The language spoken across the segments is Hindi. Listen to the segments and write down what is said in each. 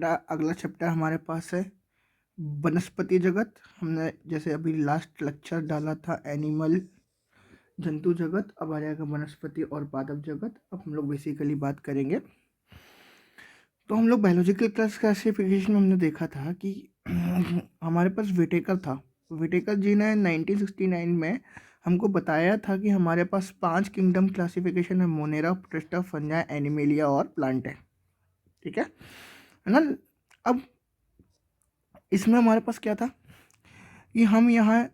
अगला चैप्टर हमारे पास है वनस्पति जगत। हमने जैसे अभी लास्ट लेक्चर डाला था एनिमल जंतु जगत, अब आ जाएगा वनस्पति और पादप जगत। अब हम लोग बेसिकली बात करेंगे। तो हम लोग बायोलॉजिकल क्लासिफिकेशन में हमने देखा था कि हमारे पास विटेकर था। विटेकर जी ने 1969 में हमको बताया था कि हमारे पास 5 किंगडम क्लासिफिकेशन है, मोनेरा, प्रोटिस्टा, फंजाई, एनिमेलिया और प्लांट है। ठीक है ना। अब इसमें हमारे पास क्या था कि हम यहाँ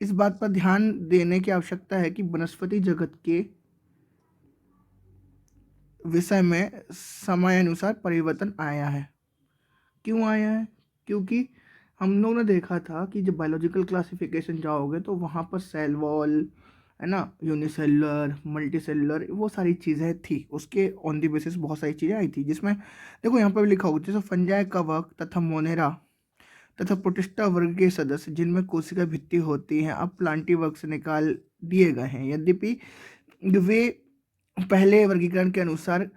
इस बात पर ध्यान देने की आवश्यकता है कि वनस्पति जगत के विषय में समय अनुसार परिवर्तन आया है। क्यों आया है? क्योंकि हम लोग ने देखा था कि जब बायोलॉजिकल क्लासिफिकेशन जाओगे तो वहाँ पर सेल वॉल है ना, यूनिसेलुलर, मल्टीसेलुलर, वो सारी चीज़ें थी। उसके ऑन दी बेसिस बहुत सारी चीज़ें आई थी, जिसमें देखो यहाँ पर भी लिखा होगा जैसे फंजाई कवक तथा मोनेरा तथा प्रोटिस्टा वर्ग के सदस्य जिनमें कोशिका भित्ति होती है अब प्लांटी वर्ग से निकाल दिए गए हैं। यद्यपि वे पहले वर्गीकरण के अनुसार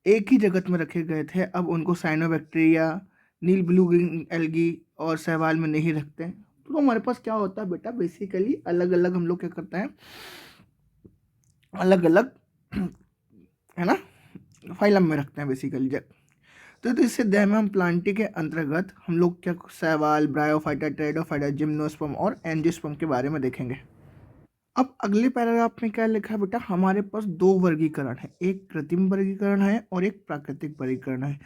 एक ही जगत में रखे गए थे, अब उनको साइनोबैक्टीरिया, नील ब्लू ग्रीन एल्गी और शैवाल में नहीं रखते। तो हमारे पास क्या होता है बेटा, बेसिकली अलग अलग हम लोग क्या करते हैं, अलग अलग है ना फाइलम में रखते हैं बेसिकली। तो इससे अध्याय में हम प्लांटी के अंतर्गत हम लोग क्या शैवाल, ब्रायोफाइटा, टेरिडोफाइटा, जिम्नोस्पर्म और एंजियोस्पर्म के बारे में देखेंगे। अब अगले पैराग्राफ में क्या लिखा है बेटा, हमारे पास 2 वर्गीकरण है, एक कृत्रिम वर्गीकरण है और एक प्राकृतिक वर्गीकरण है।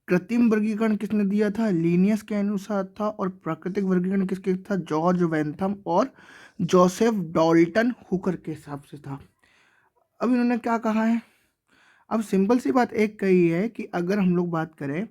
कृत्रिम वर्गीकरण किसने दिया था? लीनियस के अनुसार था। और प्राकृतिक वर्गीकरण किसके था? जॉर्ज वेंथम और जोसेफ डॉल्टन हुकर के हिसाब से था। अब इन्होंने क्या कहा है? अब सिंपल सी बात एक कही है कि अगर हम लोग बात करें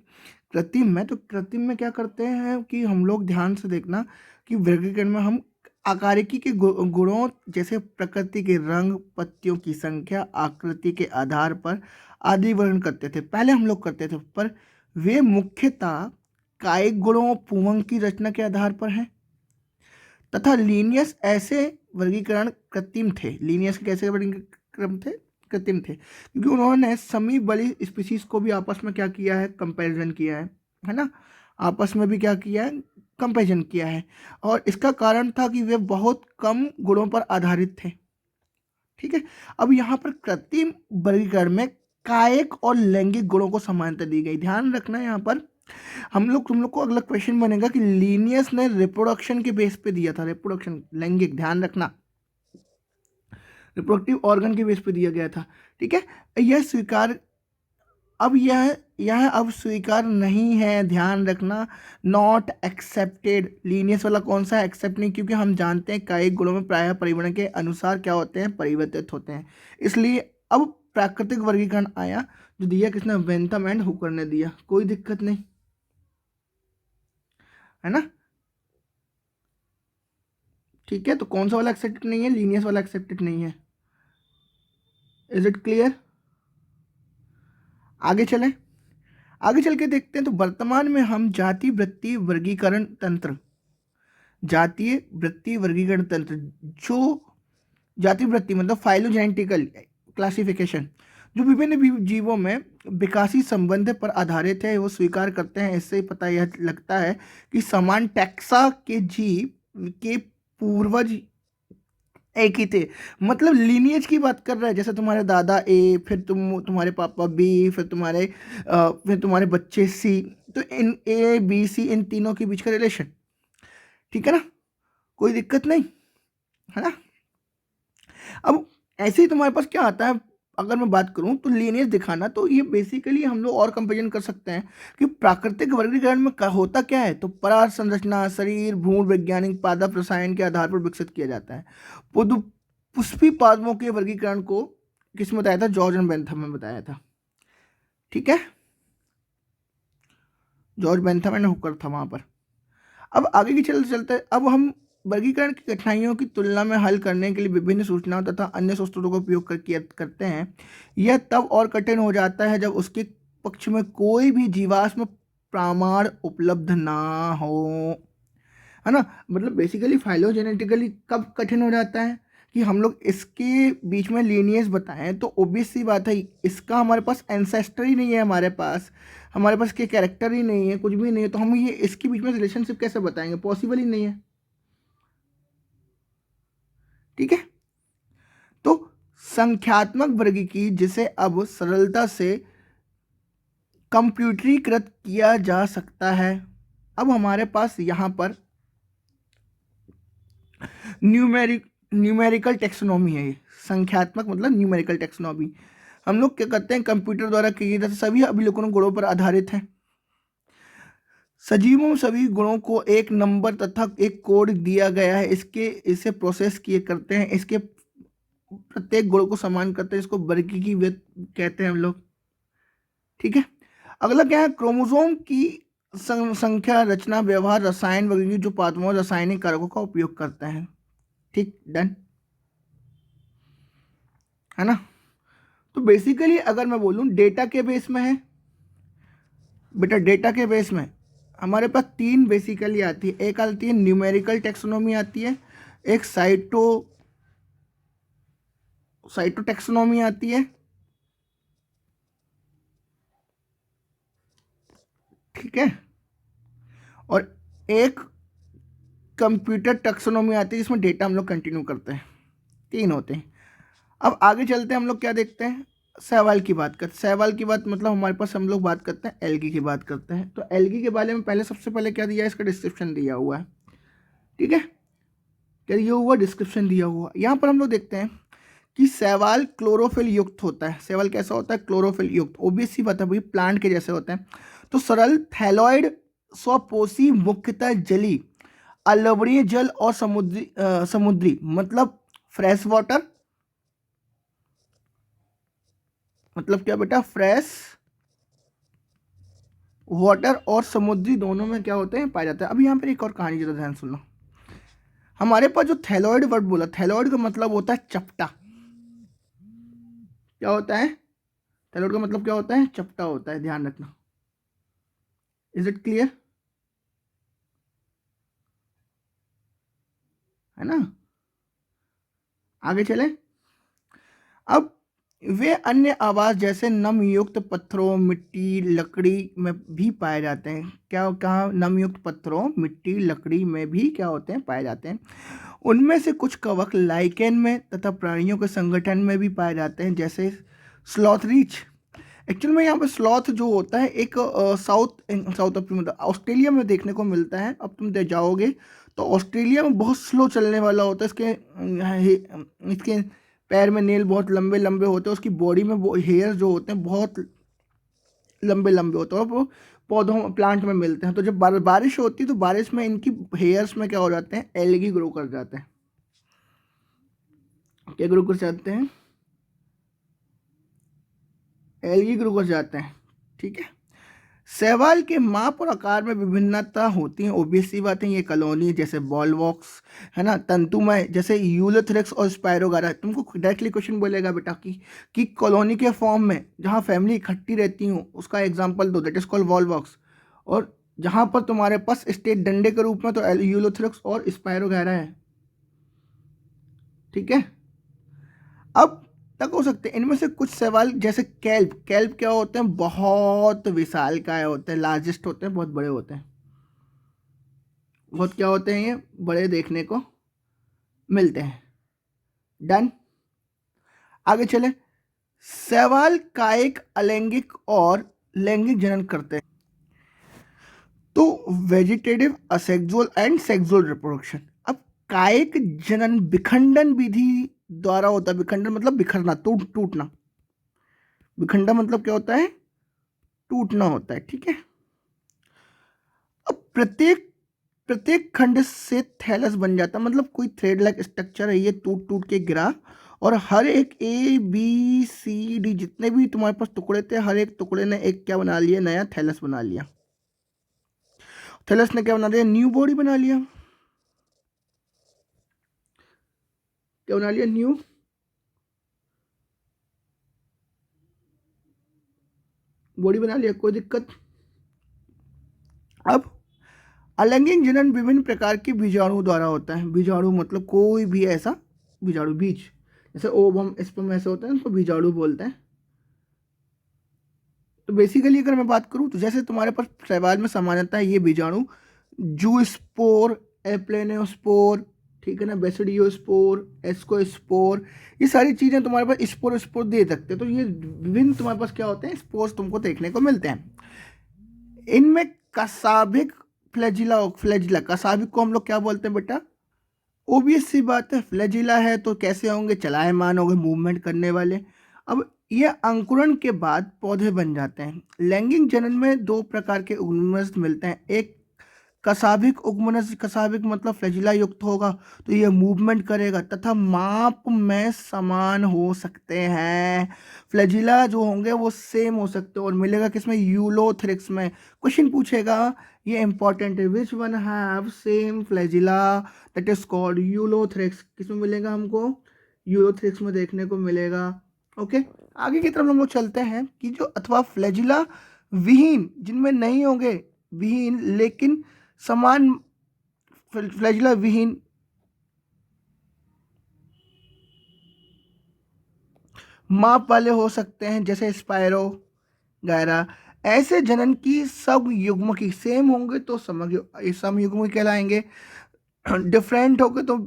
कृत्रिम में, तो कृत्रिम में क्या करते हैं कि हम लोग ध्यान से देखना कि वर्गीकरण में हम आकारिकी के गुणों जैसे प्रकृति के रंग, पत्तियों की संख्या, आकृति के आधार पर आदि वर्णन करते थे। पहले हम लोग करते थे, पर वे मुख्यतः कायिक गुणों, पुंग की रचना के आधार पर हैं। तथा लीनियस ऐसे वर्गीकरण कृत्रिम थे। लीनियस के कैसे वर्गीकरण थे? कृत्रिम थे, क्योंकि उन्होंने समी बड़ी स्पीसीज को भी आपस में क्या किया है? कंपैरिजन किया है ना। आपस में भी क्या किया है? कंपैरिजन किया है। और इसका कारण था कि वे बहुत कम गुणों पर आधारित थे। ठीक है। अब यहाँ पर कृत्रिम वर्गीकरण में कायिक और लैंगिक गुणों को समानता दी गई। ध्यान रखना यहाँ पर तुम लोग को अगला क्वेश्चन बनेगा कि लीनियस ने रिप्रोडक्शन के बेस पे दिया था। रिप्रोडक्शन, लैंगिक, ध्यान रखना, रिप्रोडक्टिव ऑर्गन के बेस पे दिया गया था। ठीक है। यह स्वीकार अब यह अब स्वीकार नहीं है, ध्यान रखना, नॉट एक्सेप्टेड। लीनियस वाला कौन सा है? एक्सेप्ट नहीं, क्योंकि हम जानते हैं कई गुणों में प्रायः परिवर्तन के अनुसार क्या होते हैं? परिवर्तित होते हैं। इसलिए अब प्राकृतिक वर्गीकरण आया, जो दिया किसने? वेंथम एंड हुकर ने दिया। कोई दिक्कत नहीं, है ना। ठीक है। तो कौन सा वाला एक्सेप्टेड नहीं है? लीनियस वाला एक्सेप्टेड नहीं है। Is it clear? आगे चलें। आगे चल के देखते हैं। तो वर्तमान में हम जाति वृत्ति वर्गीकरण तंत्र, जातीय वृत्ति वर्गीकरण तंत्र, जो जाति वृत्ति मतलब फाइलोजेनेटिकल क्लासिफिकेशन, जो विभिन्न जीवों में विकासी संबंध पर आधारित है, वो स्वीकार करते हैं। इससे पता यह लगता है कि समान टैक्सा के जीव के पूर्वज एक ही थे। मतलब लीनियज की बात कर रहा है, जैसे तुम्हारे दादा ए, फिर तुम्हारे पापा बी, फिर तुम्हारे बच्चे सी। तो इन ए बी सी इन तीनों के बीच का रिलेशन, ठीक है ना, कोई दिक्कत नहीं, है ना। अब ऐसे ही तुम्हारे पास क्या आता है, अगर मैं बात करूं तो लीनियज दिखाना, तो ये बेसिकली हम लोग और कंपेरिजन कर सकते हैं कि प्राकृतिक वर्गीकरण में होता क्या है। तो पराग संरचना, शरीर, भ्रूण, वैज्ञानिक पादप रसायन के आधार पर विकसित किया जाता है। पुष्पी पादपों के वर्गीकरण को किसने बताया था? जॉर्ज एंड बेंथम ने बताया था। ठीक है, जॉर्ज बेंथम एंड हुकर था वहां पर। अब आगे की चलते अब हम वर्गीकरण की कठिनाइयों की तुलना में हल करने के लिए विभिन्न सूचनाओं तथा अन्य सूत्रों का उपयोग करते हैं। यह तब और कठिन हो जाता है जब उसके पक्ष में कोई भी जीवाश्म प्रमाण उपलब्ध ना हो, है ना। मतलब बेसिकली फाइलोजेनेटिकली कब कठिन हो जाता है कि हम लोग इसके बीच में लीनियस बताएं, तो ओबियस सी बात है इसका हमारे पास एंसेस्टर ही नहीं है हमारे पास, हमारे पास के कैरेक्टर ही नहीं है, कुछ भी नहीं है, तो हम ये इसके बीच में रिलेशनशिप कैसे बताएंगे? पॉसिबल ही नहीं है। ठीक है, तो संख्यात्मक वर्गीकी जिसे अब सरलता से कंप्यूटरीकृत किया जा सकता है। अब हमारे पास यहाँ पर न्यूमेरिकल टेक्सोनॉमी है। ये संख्यात्मक मतलब न्यूमेरिकल टेक्सोनॉमी। हम लोग क्या करते हैं, कंप्यूटर द्वारा किए जाते सभी अभिलेखों गुणों पर आधारित है। सजीवों में सभी गुणों को एक नंबर तथा एक कोड दिया गया है, इसे प्रोसेस किए करते हैं, इसके प्रत्येक गुण को समान करते हैं, इसको वर्गीकी कहते हैं हम लोग। ठीक है, अगला क्या है, क्रोमोसोम की संख्या, रचना, व्यवहार, रसायन वगैरह जो पादपों रासायनिक कारकों का उपयोग करते हैं। ठीक, डन है ना। तो बेसिकली अगर मैं बोलूं डेटा के बेस में है बेटा, डेटा के बेस में हमारे पास तीन बेसिकली आती है। एक आती है न्यूमेरिकल टेक्सोनॉमी आती है, एक साइटो टेक्सोनॉमी आती है। ठीक है, और एक कंप्यूटर टेक्सोनॉमी आती है जिसमें डेटा हम लोग कंटिन्यू करते हैं। तीन होते हैं। अब आगे चलते हैं, हम लोग क्या देखते हैं, सहवाल की बात करते हैं। सहवाल की बात मतलब हमारे पास हम लोग बात करते हैं एल्गी की बात करते हैं। तो एल्गी के बारे में पहले सबसे पहले क्या दिया है, इसका डिस्क्रिप्शन दिया हुआ है। ठीक है, क्या दिया हुआ, डिस्क्रिप्शन दिया हुआ। यहाँ पर हम लोग देखते हैं कि शैवाल क्लोरोफिल युक्त होता है। शैवाल कैसा होता है, क्लोरोफिल युक्त। ओबियस सी बात है भाई, प्लांट के जैसे होते हैं। तो सरल थैलॉइड स्वपोषी, मुख्यतः जली, अलवणीय जल और समुद्री मतलब फ्रेश वाटर, मतलब क्या बेटा, फ्रेश वाटर और समुद्री दोनों में क्या होते हैं, पाए जाते हैं। अब यहाँ पर एक और कहानी जरा ध्यान सुनना। हमारे पास जो थैलॉइड वर्ड बोला, थैलॉइड का मतलब होता है चपटा। क्या होता है, थैलॉइड का मतलब क्या होता है, चपटा होता है, ध्यान रखना। इज इट क्लियर, है ना। आगे चले। अब वे अन्य आवास जैसे नम युक्त पत्थरों, मिट्टी, लकड़ी में भी पाए जाते हैं। क्या कहा, नम युक्त पत्थरों, मिट्टी, लकड़ी में भी क्या होते हैं, पाए जाते हैं। उनमें से कुछ कवक लाइकेन में तथा प्राणियों के संगठन में भी पाए जाते हैं, जैसे स्लॉथ रीच। एक्चुअल में यहाँ पे स्लॉथ जो होता है एक साउथ मतलब ऑस्ट्रेलिया में देखने को मिलता है। अब तुम जाओगे तो ऑस्ट्रेलिया में बहुत स्लो चलने वाला होता है। इसके पैर में नेल बहुत लंबे लंबे होते हैं, उसकी बॉडी में वो हेयर जो होते हैं बहुत लंबे लंबे होते हैं, और वो पौधों प्लांट में मिलते हैं। तो जब बारिश होती है तो बारिश में इनकी हेयर्स में क्या हो जाते हैं, एल्गी ग्रो कर जाते हैं। क्या ग्रो कर जाते हैं, एल्गी ग्रो कर जाते हैं। ठीक है, शैवाल के माप और आकार में विभिन्नता होती है, ओबियस सी बात है। ये कॉलोनी जैसे बॉलवॉक्स है ना, तंतुमय जैसे यूलोथ्रेक्स और स्पायरोगारा। तुमको डायरेक्टली क्वेश्चन बोलेगा बेटा कि कॉलोनी के फॉर्म में जहाँ फैमिली इकट्ठी रहती हूँ उसका एग्जांपल दो, दैट इज कॉल्ड वॉलवॉक्स। और जहाँ पर तुम्हारे पास स्टेट डंडे के रूप में तो यूलोथ्रेक्स और स्पायरोगारा है। ठीक है, अब तक हो सकते हैं इनमें से कुछ सवाल, जैसे कैल्प। कैल्प क्या होते हैं, बहुत विशालकाय होते हैं, लार्जेस्ट होते हैं, बहुत बड़े होते हैं, बहुत क्या होते हैं, ये बड़े देखने को मिलते हैं। डन, आगे चले। सवाल कायिक, अलैंगिक और लैंगिक जनन करते हैं। तो vegetative, asexual and sexual reproduction. अब कायिक जनन विखंडन विधि द्वारा होता है। विखंडन मतलब बिखरना, टूटना। विखंडन मतलब क्या होता है, टूटना होता है। ठीक है, अब प्रत्येक खंड से थैलस बन जाता है, मतलब कोई थ्रेड लाइक स्ट्रक्चर है, ये टूट टूट के गिरा, और हर एक ABCD जितने भी तुम्हारे पास टुकड़े थे, हर एक टुकड़े ने एक क्या बना लिया, नया थैलस बना लिया। थैलस ने क्या बना दिया, न्यू बॉडी बना लिया। क्या बना लिया, न्यू बॉडी बना लिया, कोई दिक्कत। अब अलैंगिक जनन विभिन्न प्रकार के बीजाणु द्वारा होता है। बीजाणु मतलब कोई भी ऐसा बीजाणु, बीज, जैसे ओवम स्पर्म ऐसे होते हैं, उनको बीजाणु बोलते हैं। तो बेसिकली अगर मैं बात करूँ तो जैसे तुम्हारे पास शैवाल में सामान्यतः ये बीजाणु जूस्पोर, एप्लेनोस्पोर, ठीक है ना, बेसिडियोस्पोर, एस्कोस्पोर, ये सारी चीज़ें तुम्हारे पास स्पोर स्पोर दे सकते हैं। तो ये विभिन्न तुम्हारे पास क्या होते हैं, स्पोर्स तुमको देखने को मिलते हैं। इनमें कसाबिक फ्लैजिला, फ्लैजिला कसाबिक को हम लोग क्या बोलते हैं बेटा, ओबियस सी बात है, फ्लैजिला है तो कैसे होंगे, चलायमान होंगे, मूवमेंट करने वाले। अब ये अंकुरण के बाद पौधे बन जाते हैं। लैंगिक जनन में दो प्रकार के उग्मनज मिलते हैं, एक कसाबिक उग्मनज, कसाबिक मतलब फ्लैजिला युक्त होगा तो ये मूवमेंट करेगा तथा माप में समान हो सकते हैं। फ्लैजिला जो होंगे वो सेम हो सकते हैं और मिलेगा किसमें, यूलोथ्रिक्स में। क्वेश्चन पूछेगा, ये इंपॉर्टेंट है, which one have same flagella, that is called Ulothrix. किसमें मिलेगा हमको, यूलोथ्रिक्स में देखने को मिलेगा। ओके, आगे की तरफ हम लोग चलते हैं कि जो अथवा फ्लैजिला विहीन, जिनमें नहीं होंगे, विहीन लेकिन समान, फ्लैजिला विहीन माप वाले हो सकते हैं, जैसे स्पायरो गैरा। ऐसे जनन की सब युग्मकी सेम होंगे तो समयुग्मकी कहलाएंगे, डिफरेंट होंगे तो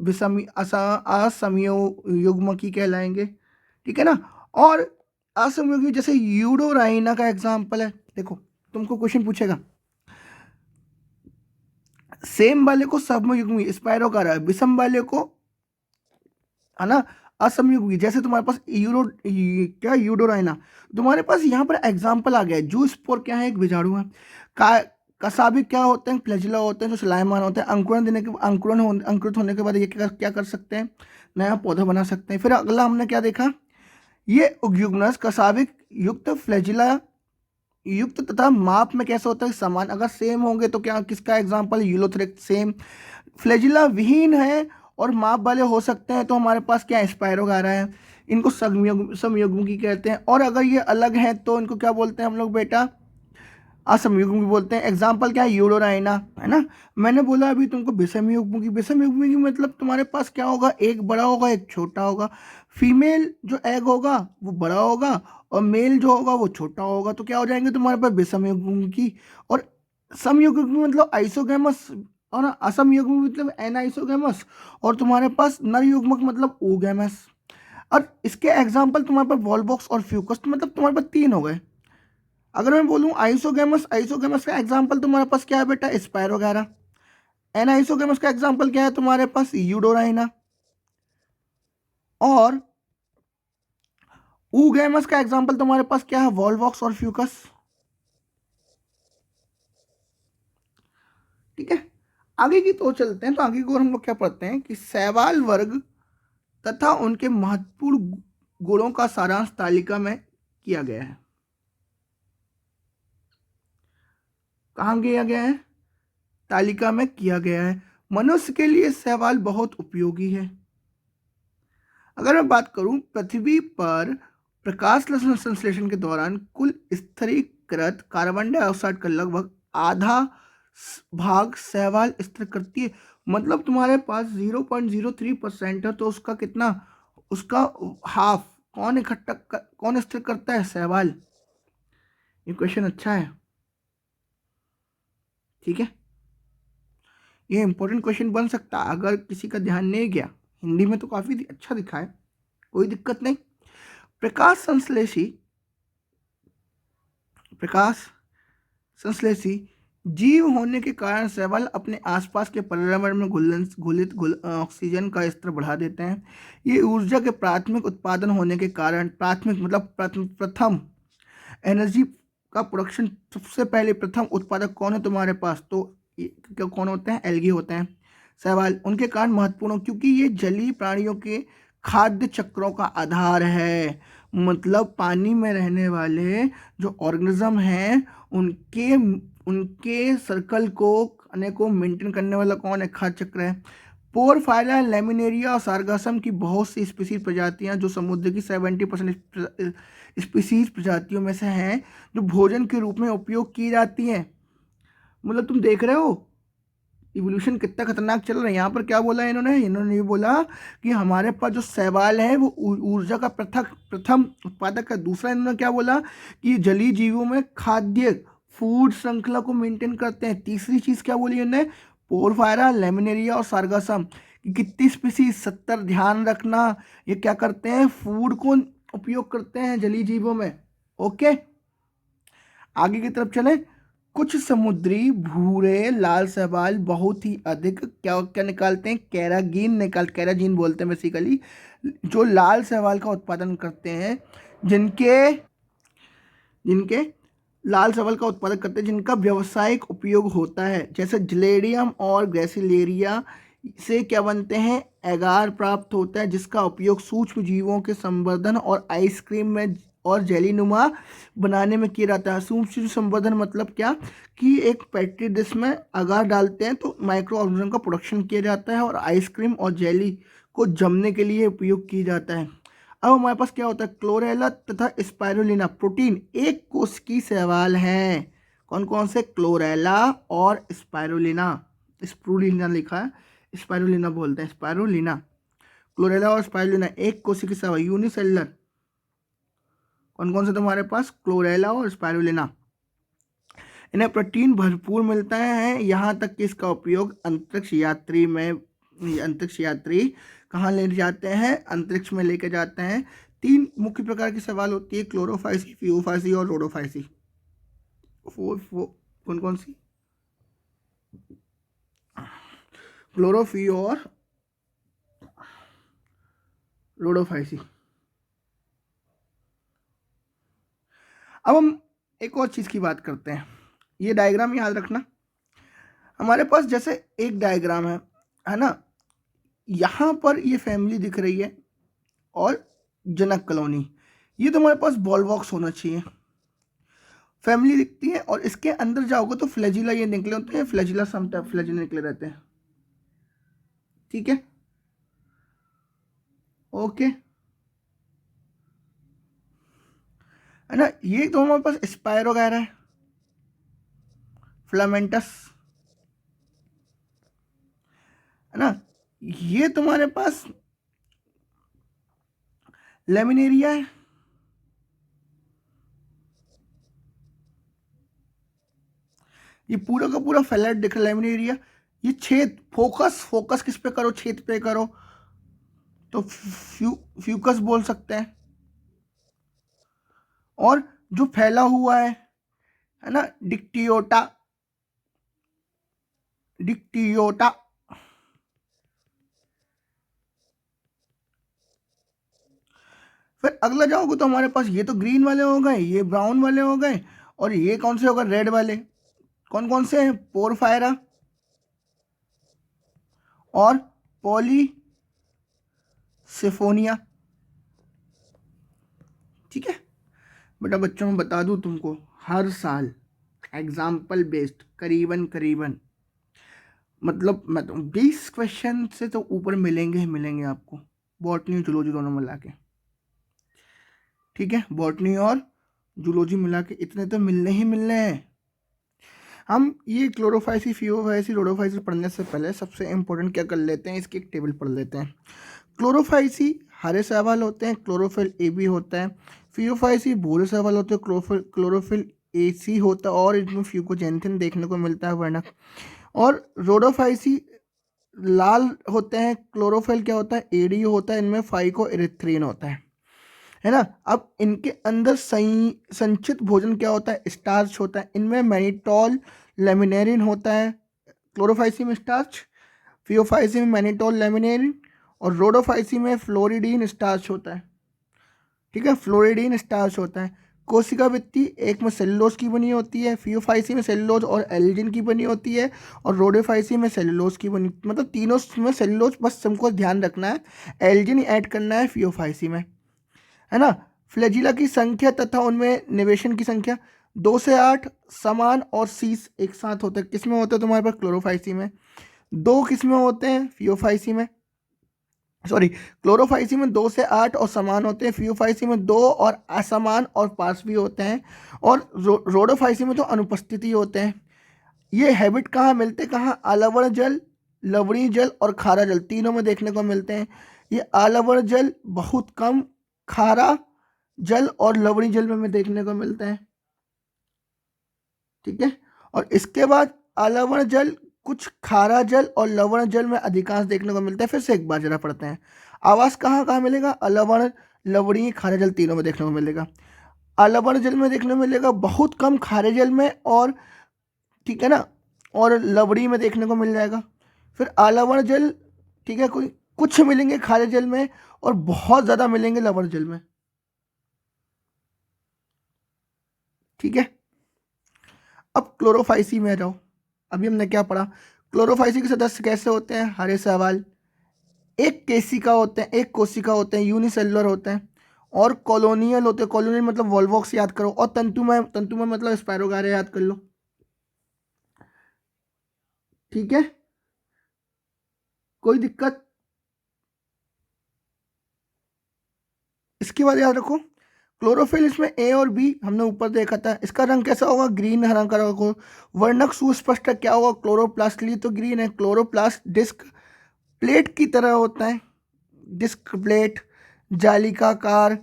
असमयुग्मकी कहलाएंगे, ठीक है ना। और असमयुग्मी जैसे यूडोराइना का एग्जाम्पल है। देखो तुमको क्वेश्चन पूछेगा, सेम वाले को समयुग्मी स्पायरो का रहा है, विषम वाले को, है ना, असमयुग्मी। जैसे तुम्हारे पास क्या यूडोराइना, तुम्हारे पास यहाँ पर एग्जाम्पल आ गया। जूस्पोर क्या है, एक बीजाणु है। का कसाबिक क्या होते हैं, फ्लैजिला होते हैं जो चलायमान होते हैं। अंकुरित होने के बाद ये क्या कर सकते हैं, नया पौधा बना सकते हैं। फिर अगला हमने क्या देखा, ये युग्मनज कसाबिक युक्त, फ्लैजिला युक्त तथा माप में कैसे होता है, समान। अगर सेम होंगे तो क्या, किसका एग्जाम्पल, यूलोथ्रिक्स सेम। फ्लैजिला विहीन है और माप वाले हो सकते हैं तो हमारे पास क्या, स्पायरोगारा है, इनको समयुग्मकी कहते हैं। और अगर ये अलग हैं तो इनको क्या बोलते हैं हम लोग बेटा, असमयुग्मकी बोलते हैं। एग्जाम्पल क्या है, यूडोराइना, है ना। मैंने बोला अभी तुमको विषमयुग्मकी, विषमयुग्मकी मतलब तुम्हारे पास क्या होगा, एक बड़ा होगा एक छोटा होगा। फीमेल जो एग होगा वो बड़ा होगा और मेल जो होगा वो छोटा होगा, तो क्या हो जाएंगे तुम्हारे पास विषमयुग्मकी। और समयुग्मकी मतलब आइसोगैमस, और असमयुग्मकी मतलब एनाइसोगैमस, और तुम्हारे पास नर युग्मक मतलब ओगैमस। और इसके एग्जाम्पल तुम्हारे पास वॉलबॉक्स और फ्यूकस, तो मतलब तुम्हारे पास तीन हो गए। अगर मैं बोलूं आइसोगैमस, आइसोगैमस का एग्जांपल तुम्हारे पास क्या है बेटा, स्पायरोगैरा। एनाइसोगैमस का एग्जांपल क्या है तुम्हारे पास, यूडोराइना। और ऊगैमस का एग्जांपल तुम्हारे पास क्या है, वॉलवॉक्स और फ्यूकस, ठीक है। आगे की तो चलते हैं, तो आगे की ओर हम लोग क्या पढ़ते हैं कि शैवाल वर्ग तथा उनके महत्वपूर्ण गुणों का सारांश तालिका में किया गया है। कहाँ किया गया है, तालिका में किया गया है। मनुष्य के लिए शैवाल बहुत उपयोगी है। अगर मैं बात करूं, पृथ्वी पर प्रकाश संश्लेषण के दौरान कुल स्थिरीकृत कार्बन डाइऑक्साइड का लगभग आधा भाग शैवाल स्थिर करती है। मतलब तुम्हारे पास 0.03% है तो उसका कितना, उसका हाफ कौन स्थिर करता है, शैवाल। ये क्वेश्चन अच्छा है, ठीक है। ये इंपॉर्टेंट क्वेश्चन बन सकता है अगर किसी का ध्यान नहीं गया। हिंदी में तो काफी अच्छा दिखा है, कोई दिक्कत नहीं। प्रकाश संश्लेषी जीव होने के कारण शैवाल अपने आसपास के पर्यावरण में घुलित ऑक्सीजन का स्तर बढ़ा देते हैं। ये ऊर्जा के प्राथमिक उत्पादन होने के कारण, प्राथमिक मतलब प्रथम एनर्जी का प्रोडक्शन, सबसे पहले प्रथम उत्पादक कौन है तुम्हारे पास, तो कौन होते हैं, एल्गी होते हैं शैवाल। उनके कारण महत्वपूर्ण क्योंकि ये जलीय प्राणियों के खाद्य चक्रों का आधार है। मतलब पानी में रहने वाले जो ऑर्गेनिज्म हैं उनके उनके सर्कल को मेंटेन करने वाला कौन है, खाद्य चक्र है। पोरफाइरा, लेमिनेरिया और सार्गासम की बहुत सी स्पीसीज प्रजातियां जो समुद्र की 70% स्पीसीज प्रजातियों में से हैं, जो भोजन के रूप में उपयोग की जाती हैं। मतलब तुम देख रहे हो इवोल्यूशन कितना खतरनाक चल रहा है। यहाँ पर क्या बोला है इन्होंने ये बोला कि हमारे पास जो शैवाल है वो ऊर्जा का प्रथम उत्पादक है। दूसरा इन्होंने क्या बोला कि जलीय जीवों में खाद्य फूड श्रृंखला को मेंटेन करते हैं। तीसरी चीज क्या बोली इन्होंने, पोरफायरा, लेमिनेरिया और सार्गासम की कितनी स्पीसीज, 70। ध्यान रखना ये क्या करते हैं, फूड को उपयोग करते हैं जलीय जीवों में। ओके, आगे की तरफ चले। कुछ समुद्री भूरे लाल शैवाल बहुत ही अधिक क्या क्या निकालते हैं, कैराजीन बोलते हैं बेसिकली, जो लाल शैवाल का उत्पादन करते हैं, जिनके लाल शैवाल का उत्पादन करते हैं, जिनका व्यावसायिक उपयोग होता है। जैसे जलेडियम और ग्रेसिलेरिया से क्या बनते हैं, एगार प्राप्त होता है, जिसका उपयोग सूक्ष्म जीवों के संवर्धन और आइसक्रीम में और जेलीनुमा बनाने में किया जाता है। सूक्ष्म संवर्धन मतलब क्या कि एक पेट्री डिश में अगार डालते हैं तो माइक्रो ऑर्गेनिज्म का प्रोडक्शन किया जाता है और आइसक्रीम और जेली को जमने के लिए उपयोग किया जाता है। अब हमारे पास क्या होता है, क्लोरेला तथा स्पाइरुलिना प्रोटीन एक कोश की शैवाल हैं। कौन कौन से, क्लोरेला और स्पाइरुलिना लिखा है, स्पाइरुलिना बोलते हैं, स्पाइरुलिना। क्लोरेला और स्पाइरुलिना एक कोशिकी शैवाल, यूनिसेलुलर। कौन कौन से तुम्हारे पास, क्लोरेला और स्पाइरुलिना। इन्हें प्रोटीन भरपूर मिलता है, यहाँ तक कि इसका उपयोग अंतरिक्ष यात्री कहाँ ले जाते हैं, अंतरिक्ष में लेके जाते हैं। 3 मुख्य प्रकार की शैवाल होती है, क्लोरोफाइसी, फियोफाइसी और रोडोफाइसी। कौन कौन सी, क्लोरोफियो और रोडोफाइसी। अब हम एक और चीज की बात करते हैं, ये डायग्राम याद रखना। हमारे पास जैसे एक डायग्राम है ना, यहां पर ये फैमिली दिख रही है और जनक कॉलोनी, ये तो हमारे पास बॉलवॉक्स होना चाहिए, फैमिली दिखती है। और इसके अंदर जाओगे तो फ्लैजिला ये निकले होते हैं, फ्लैजिला निकले रहते हैं, ठीक है, ओके, है ना। ये तो हमारे पास स्पायरो वगैरह है, फिलामेंटस, है ना। ये तुम्हारे पास लेमिनेरिया है, ये पूरा का पूरा फैलेट दिख रहा है लेमिनेरिया। ये छेद, फोकस किस पे करो, छेद पे करो तो फ्यूकस बोल सकते हैं। और जो फैला हुआ है ना, डिक्टियोटा। फिर अगला जाओगे तो हमारे पास ये तो ग्रीन वाले हो गए, ये ब्राउन वाले हो गए, और ये कौन से होगा, रेड वाले। कौन कौन से हैं, पोरफायरा और पॉलीसिफोनिया, ठीक है। बेटा बच्चों में बता दूं तुमको, हर साल एग्जाम्पल बेस्ड करीबन मतलब मैं तो 20 क्वेश्चन से तो ऊपर मिलेंगे आपको, बॉटनी जूलॉजी दोनों मिला के, ठीक है, बॉटनी और जूलॉजी मिला के इतने तो मिलने हैं। हम ये क्लोरोफाइसी, फियोफाइसी, रोडोफाइसी पढ़ने से पहले सबसे इंपॉर्टेंट क्या कर लेते हैं, इसकी एक टेबल पढ़ लेते हैं। क्लोरोफाइसी हरे शैवाल होते हैं, क्लोरोफिल ए बी होता है। फियोफाइसी भूरे शैवाल होते हैं, क्लोरोफिल ए सी होता है और इसमें फ्यूकोजेंथिन देखने को मिलता है वर्णक। और रोडोफाइसी लाल होते हैं, क्लोरोफिल क्या होता है, एडी होता है, इनमें फाइको इरिथ्रीन होता है ना। अब इनके अंदर संचित भोजन क्या होता है, स्टार्च होता है, इनमें मैनिटोल लेमिनेरिन होता है, क्लोरोफाइसी में स्टार्च, फियोफाइसी में मैनिटोल लेमिनेरिन और रोडोफाइसी में फ्लोरिडीन स्टार्च होता है, ठीक है, फ्लोरिडीन स्टार्च होता है। कोशिका भित्ति एक में सेलुलोज की बनी होती है, फियोफाइसी में सेलुलोज और एल्जिन की बनी होती है, और रोडोफाइसी में सेलुलोज की बनी, मतलब तीनों में सेलुलोज, बस हमको ध्यान रखना है, एल्जिन ऐड करना है फियोफाइसी में, है ना। फ्लैजिला की संख्या तथा उनमें निवेशन की संख्या 2 से 8 समान और शीश एक साथ होते हैं। किसमें होते हैं तुम्हारे पास, क्लोरोफाइसी में। 2 किसमें होते हैं, फियोफाइसी में, सॉरी, क्लोरोफाइसी में 2 से 8 और समान होते हैं, फियोफाइसी में 2 और असमान और पास भी होते हैं, और रोडोफाइसी में तो अनुपस्थिति होते हैं। ये हैबिट कहाँ मिलते, कहाँ, आलवण जल, लवणीय जल और खारा जल तीनों में देखने को मिलते हैं। ये आलवण जल बहुत कम, खारा जल और लवणीय जल में देखने को मिलते हैं। ठीक है, और इसके बाद आलवण जल, कुछ खारा जल और लवण जल में अधिकांश देखने को मिलता है। फिर से एक बार जरा पढ़ते हैं। आवास कहाँ कहाँ मिलेगा, अलवण, लवणीय, खारे जल तीनों में देखने को मिलेगा। अलवण जल में देखने को मिलेगा बहुत कम, खारे जल में और, ठीक है ना, और लवणी में देखने को मिल जाएगा। फिर आलवण जल, ठीक है, कोई कुछ मिलेंगे खारे जल में और बहुत ज्यादा मिलेंगे लवण जल में। ठीक है, अब क्लोरोफाइसी में आ जाओ। अभी हमने क्या पढ़ा, क्लोरोफाइसी के सदस्य कैसे होते हैं, हरे सवाल, एक केसिका होते हैं, एक कोशिका होते हैं, यूनिसेलुलर होते हैं, और कॉलोनियल होते हैं। कॉलोनियल मतलब वॉल्वॉक्स याद करो, और तंतुमय, तंतुमय मतलब स्पायरोगारा याद कर लो। ठीक है, कोई दिक्कत। इसके बाद याद रखो क्लोरोफिल, इसमें ए और बी हमने ऊपर देखा था। इसका रंग कैसा होगा, ग्रीन रंग का होगा। वर्णक सुस्पष्ट क्या होगा, क्लोरोप्लास्ट, लिए तो ग्रीन है। क्लोरोप्लास्ट डिस्क प्लेट की तरह होता है, डिस्क प्लेट, जालिकाकार,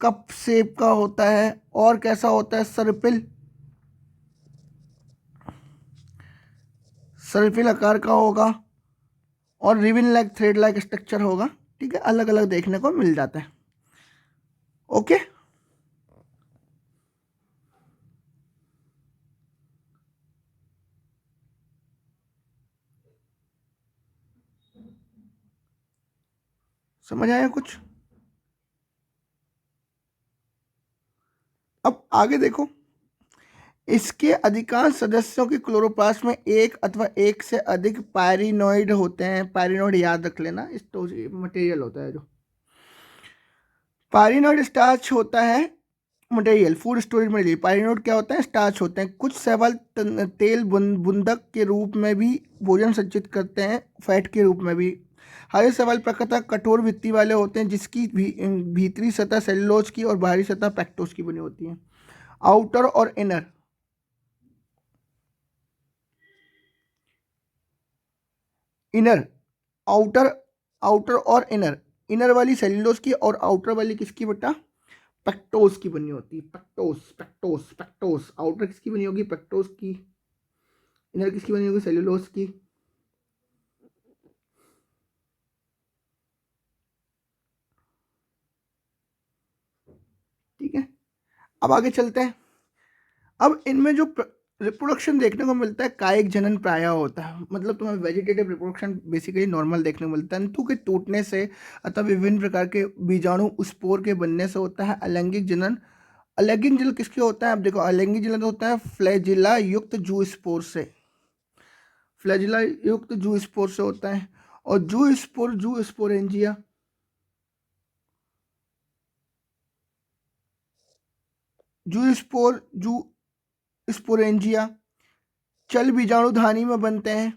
कप शेप का होता है। और कैसा होता है, सर्पिल, सर्पिल आकार का होगा, और ribbon like, thread like structure होगा। ठीक है, अलग अलग देखने को मिल जाता है। ओके, समझ आया कुछ। अब आगे देखो, इसके अधिकांश सदस्यों के क्लोरोप्लास्ट में एक अथवा एक से अधिक पायरिनोइड होते हैं। पायरिनोइड याद रख लेना, मटेरियल होता है जो पायरिनोइड, स्टार्च होता है मटेरियल, फूड स्टोरेज मटेरियल। पायरिनोइड क्या होता है, स्टार्च होते हैं। कुछ शैवाल तेल बुंदक के रूप में भी भोजन संचित करते हैं, फैट के रूप में भी। हरे शैवाल प्रकृतः कठोर भित्ति वाले होते हैं, जिसकी भीतरी सतह सेलुलोज की और बाहरी सतह पेक्टोस की बनी होती है। आउटर और इनर, इनर, आउटर, आउटर और इनर, इनर वाली सेल्यूलोज की और आउटर वाली किसकी बेटा, पेक्टोस की बनी होती है। पेक्टोस, पेक्टोस, पेक्टोस। आउटर किसकी बनी होगी, पेक्टोस की। इनर किसकी बनी होगी, सेल्यूलोज की। ठीक है, अब आगे चलते हैं। अब इनमें जो रिप्रोडक्शन देखने को मिलता है, कायिक जनन प्रायः होता है, मतलब तुम्हें वेजिटेटिव रिप्रोडक्शन बेसिकली नॉर्मल देखने को मिलता है। तंतु के टूटने से अथवा विभिन्न प्रकार के बीजाणु स्पोर के बनने से होता है। अलैंगिक जनन, अलैंगिक जल किसके होता है, अब देखो अलैंगिक जल होता है फ्लैजिला युक्त जू स्पोर से, फ्लैजिला युक्त जू स्पोर से होता है। और जू स्पोर, जू स्पोरेंजिया, जू स्पोर, जू स्पोरेंजिया चल बीजाणुधानी में बनते हैं।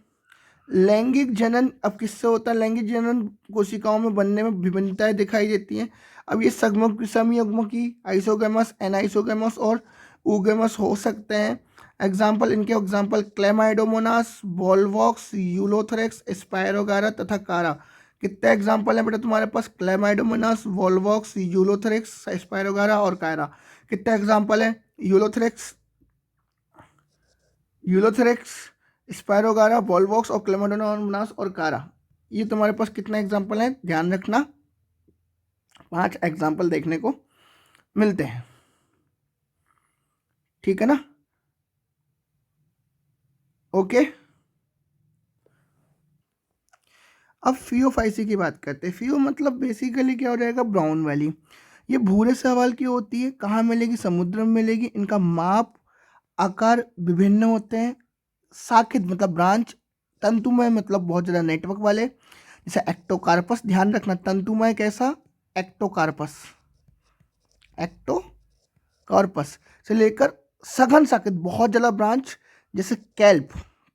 लैंगिक जनन अब किससे होता है, लैंगिक जनन कोशिकाओं में बनने में विभिन्नताएं दिखाई देती हैं। अब ये समयुग्म की आइसोगेमस, एनाइसोगेमस और ऊगेमस हो सकते हैं। एग्जाम्पल, इनके एग्जाम्पल क्लेमाइडोमोनास, वॉल्वॉक्स, यूलोथरेक्स, स्पायरोगारा तथा कारा। कितने एग्जाम्पल हैं बेटा तुम्हारे पास, क्लेमाइडोमोनास, वॉल्वॉक्स, यूलोथरेक्स, स्पायरोगारा और कायरा। कितने एग्जाम्पल हैं, यूलोथरेक्स, यूलोथेरेक्स, स्पायरोगारा, वॉल्वॉक्स और क्लेमाइडोमोनास और कारा। ये तुम्हारे पास कितने एग्जाम्पल हैं, ध्यान रखना, 5 एग्जाम्पल देखने को मिलते हैं। ठीक है ना, ओके। अब फियोफाइसी की बात करते हैं। फियो मतलब बेसिकली क्या हो जाएगा, ब्राउन वाली। ये भूरे सवाल की होती है, कहाँ मिलेगी, समुद्र में मिलेगी। इनका माप, आकार विभिन्न होते हैं। शाखित मतलब ब्रांच, तंतुमय मतलब बहुत ज़्यादा नेटवर्क वाले, जैसे एक्टोकार्पस। ध्यान रखना, तंतुमय कैसा, एक्टोकार्पस, एक्टोकार्पस से लेकर सघन शाखित बहुत ज़्यादा ब्रांच, जैसे कैल्प।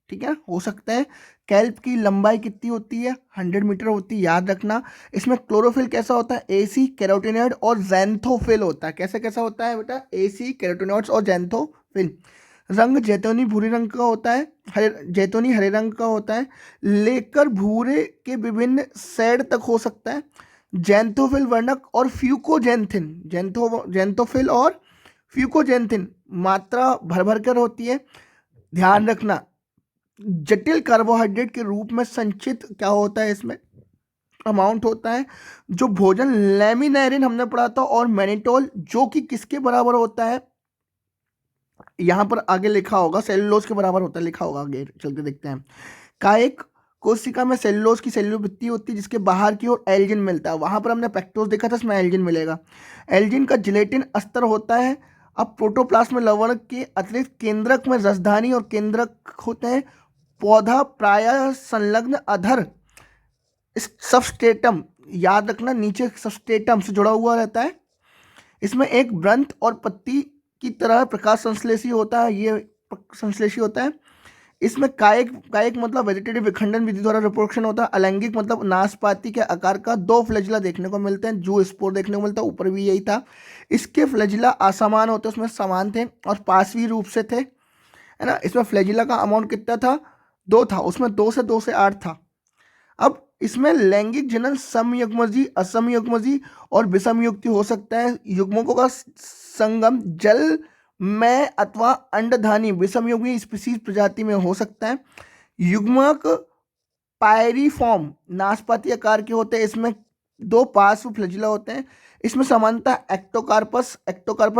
ठीक है, हो सकता है। कैल्प की लंबाई कितनी होती है, 100 मीटर होती है, याद रखना। इसमें क्लोरोफिल कैसा होता है, एसी, कैरोटिनॉइड और जैंथोफिल होता है। कैसा कैसा होता है बेटा, एसी, कैरोटिनॉइड्स और जैंथोफिल। रंग जैतूनी भूरे रंग का होता है, जैतूनी हरे रंग का होता है, लेकर भूरे के विभिन्न शेड तक हो सकता है। जैंथोफिल वर्णक और फ्यूकोजेंथिन, जैंथोफिल और फ्यूकोजेंथिन मात्रा भर भर कर होती है। ध्यान रखना, जटिल कार्बोहाइड्रेट के रूप में संचित क्या होता है, इसमें अमाउंट होता है। जो भोजन लेमिनेरिन हमने पढ़ा था और मैनिटोल, जो कि किसके बराबर होता है, यहां पर आगे लिखा होगा सेलुलोज के बराबर होता है, लिखा होगा, आगे चल के देखते हैं। कायिक कोशिका में सेलुलोज की सेल्यूलोवृत्ति होती है, जिसके बाहर की ओर एल्जिन मिलता है। वहां पर हमने पेक्टोज देखा था, इसमें एल्जिन मिलेगा। एल्जिन का जिलेटिन अस्तर होता है। अब प्रोटोप्लास्ट में लवण के अतिरिक्त केंद्रक में राजधानी और केंद्रक होते हैं। पौधा प्रायः संलग्न अधर सबस्ट्रेटम, याद रखना नीचे सबस्ट्रेटम से जुड़ा हुआ रहता है। इसमें एक वृंत और पत्ती की तरह प्रकाश संश्लेषी होता है, ये संश्लेषी होता है। इसमें कायिक मतलब वेजिटेटिव विखंडन विधि द्वारा रिप्रोडक्शन होता है। अलैंगिक मतलब नाशपाती के आकार का 2 फ्लैजिला देखने को मिलते हैं, जो स्पोर देखने को मिलता है, ऊपर भी यही था। इसके फ्लैजिला असमान होते, उसमें समान थे और पार्श्वी रूप से थे, है ना। इसमें फ्लैजिला का अमाउंट कितना था, 2 था, उसमें 2 से 8 था। अब इसमें लैंगिक जनन समयुग्मजी, असमयुग्मजी और विषमयुक्ति हो सकता है। युग्मकों का संगम जल में अथवा अंडधानी विषमयुग्मी स्पीसीज प्रजाति में हो सकता है। युग्मक पायरीफॉर्म नाशपाती आकार के होते हैं। इसमें 2 पार्श्व फ्लैजिला होते हैं। इसमें सामान्यतः एक्टोकार्पस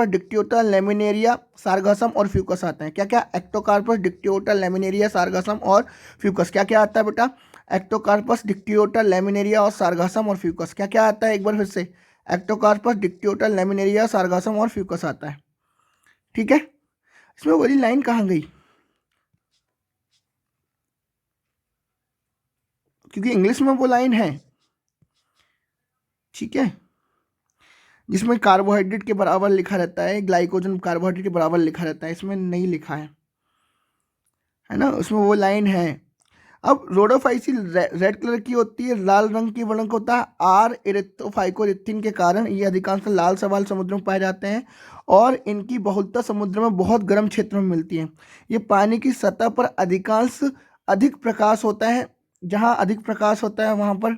डिक्टियोटा लेमिनेरिया सार्गासम और फ्यूकस आते हैं। क्या क्या, एक्टोकार्पस डिक्टियोटा लेमिनेरिया सार्गासम और फ्यूकस। क्या क्या आता है बेटा, एक्टोकार्पस डिक्टियोटा लेमिनेरिया और सार्गासम और फ्यूकस। क्या क्या आता है, एक बार फिर से, एक्टोकार्पस डिक्टियोटा लेमिनेरिया सार्गासम और फ्यूकस आता है। ठीक है, इसमें वाली लाइन कहाँ गई, क्योंकि इंग्लिश में वो लाइन है, ठीक है, जिसमें कार्बोहाइड्रेट के बराबर लिखा रहता है, ग्लाइकोजन कार्बोहाइड्रेट के बराबर लिखा रहता है, इसमें नहीं लिखा है ना, उसमें वो लाइन है। अब रोडोफाइसिल रेड कलर की होती है, लाल रंग की वर्णक होता है। आर इरेथ्रोफाइकोरिथिन के कारण ये अधिकांश लाल शैवाल समुद्र में पाए जाते हैं और इनकी बहुलता समुद्र में बहुत गर्म क्षेत्रों में मिलती है। ये पानी की सतह पर अधिक प्रकाश होता है। जहाँ अधिक प्रकाश होता है वहाँ पर,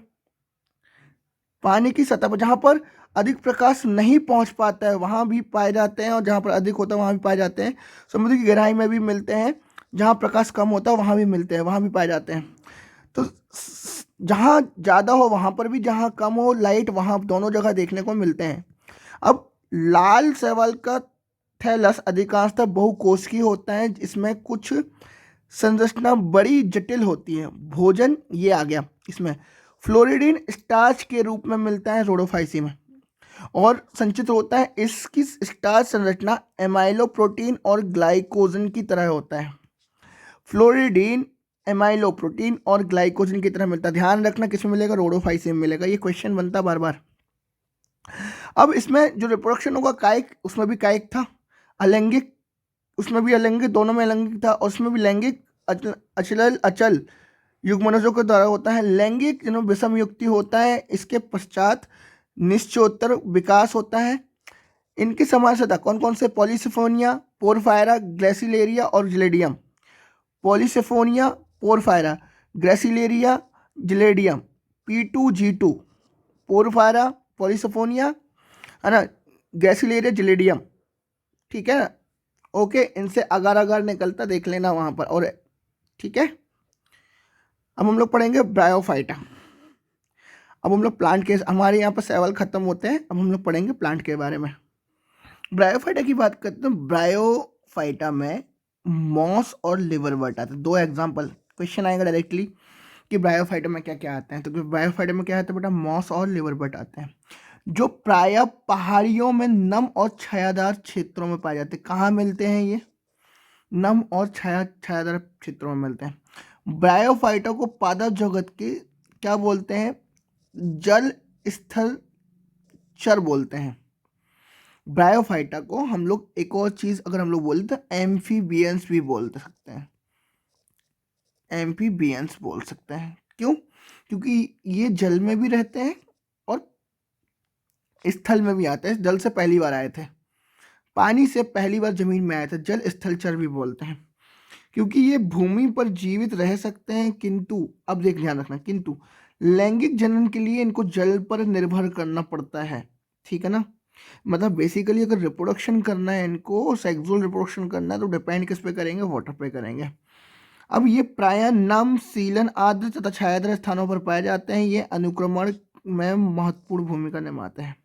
पानी की सतह पर जहाँ पर अधिक प्रकाश नहीं पहुँच पाता है वहाँ भी पाए जाते हैं, और जहाँ पर अधिक होता है वहाँ भी पाए जाते हैं। समुद्र की गहराई में भी मिलते हैं, जहाँ प्रकाश कम होता है वहाँ भी मिलते हैं, वहाँ भी पाए जाते हैं। तो जहाँ ज़्यादा हो वहाँ पर भी, जहाँ कम हो लाइट वहाँ दोनों जगह देखने को मिलते हैं। अब लाल शैवाल का थैलस अधिकांशतः बहुकोशिकीय होता है, इसमें कुछ संरचना बड़ी जटिल होती है। भोजन ये आ गया, इसमें फ्लोरिडीन स्टार्च के रूप में मिलता है रोडोफाइसी में और संचित होता है। इसकी स्टार्च संरचना एमाइलो प्रोटीन और ग्लाइकोजन की तरह होता है। फ्लोरिडीन एमाइलो प्रोटीन और ग्लाइकोजन की तरह मिलता है। ध्यान रखना किसमें मिलेगा, रोडोफाइसी में मिलेगा, ये क्वेश्चन बनता बार बार। अब इसमें जो रिप्रोडक्शन होगा कायिक, उसमें भी कायिक था, अलैंगिक उसमें भी अलैंगिक, दोनों में अलैंगिक था, और उसमें भी लैंगिक अचल युग्मनजों के द्वारा होता है। लैंगिक विषम युक्ति होता है, इसके पश्चात निश्चोत्तर विकास होता है। इनकी समानता कौन कौन से, पॉलीसिफोनिया, पोरफायरा, ग्रेसिलेरिया और gelidium. Polysiphonia, porphyra, gracilaria, gelidium, P2G2, porphyra, Polysiphonia, है ना, ग्रेसिलेरिया, जिलेडियम, ठीक है ना। ओके, इनसे अगार अगार निकलता देख लेना वहाँ पर, और ठीक है। अब हम लोग पढ़ेंगे ब्रायोफाइटा। अब हम लोग प्लांट के, हमारे यहाँ पर सवाल खत्म होते हैं, अब हम लोग पढ़ेंगे प्लांट के बारे में। ब्रायोफाइटा की बात करते हैं। ब्रायोफाइटा में मॉस और लिवरवर्ट आते हैं। 2 एग्जाम्पल क्वेश्चन आएगा डायरेक्टली कि ब्रायोफाइटा में क्या क्या आते हैं। तो ब्रायोफाइटा में क्या आता है बेटा, मॉस और लिवरवर्ट आते हैं, जो प्रायः पहाड़ियों में नम और छायादार क्षेत्रों में पाए जाते हैं। कहाँ मिलते हैं ये, नम और छायादार क्षेत्रों में मिलते हैं। ब्रायोफाइटा को पादप जगत के क्या बोलते हैं, जल स्थल चर बोलते हैं। ब्रायोफाइटा को हम लोग एक और चीज अगर हम लोग बोले तो एम्फीबियंस भी बोल सकते हैं, एम्फीबियंस बोल सकते हैं। क्यों, क्योंकि ये जल में भी रहते हैं और स्थल में भी आते हैं, जल से पहली बार आए थे। पानी से पहली बार जमीन में आया था। जल स्थलचर भी बोलते हैं क्योंकि ये भूमि पर जीवित रह सकते हैं, किंतु अब देख ध्यान रखना, किंतु लैंगिक जनन के लिए इनको जल पर निर्भर करना पड़ता है। ठीक है ना, मतलब बेसिकली अगर रिप्रोडक्शन करना है इनको, सेक्सुअल रिप्रोडक्शन करना है, तो डिपेंड किस पे करेंगे, वाटर पे करेंगे। अब ये प्रायः नम, सीलन, आर्द्र तथा छायादार स्थानों पर पाए जाते हैं। ये अनुक्रमण में महत्वपूर्ण भूमिका निभाते हैं,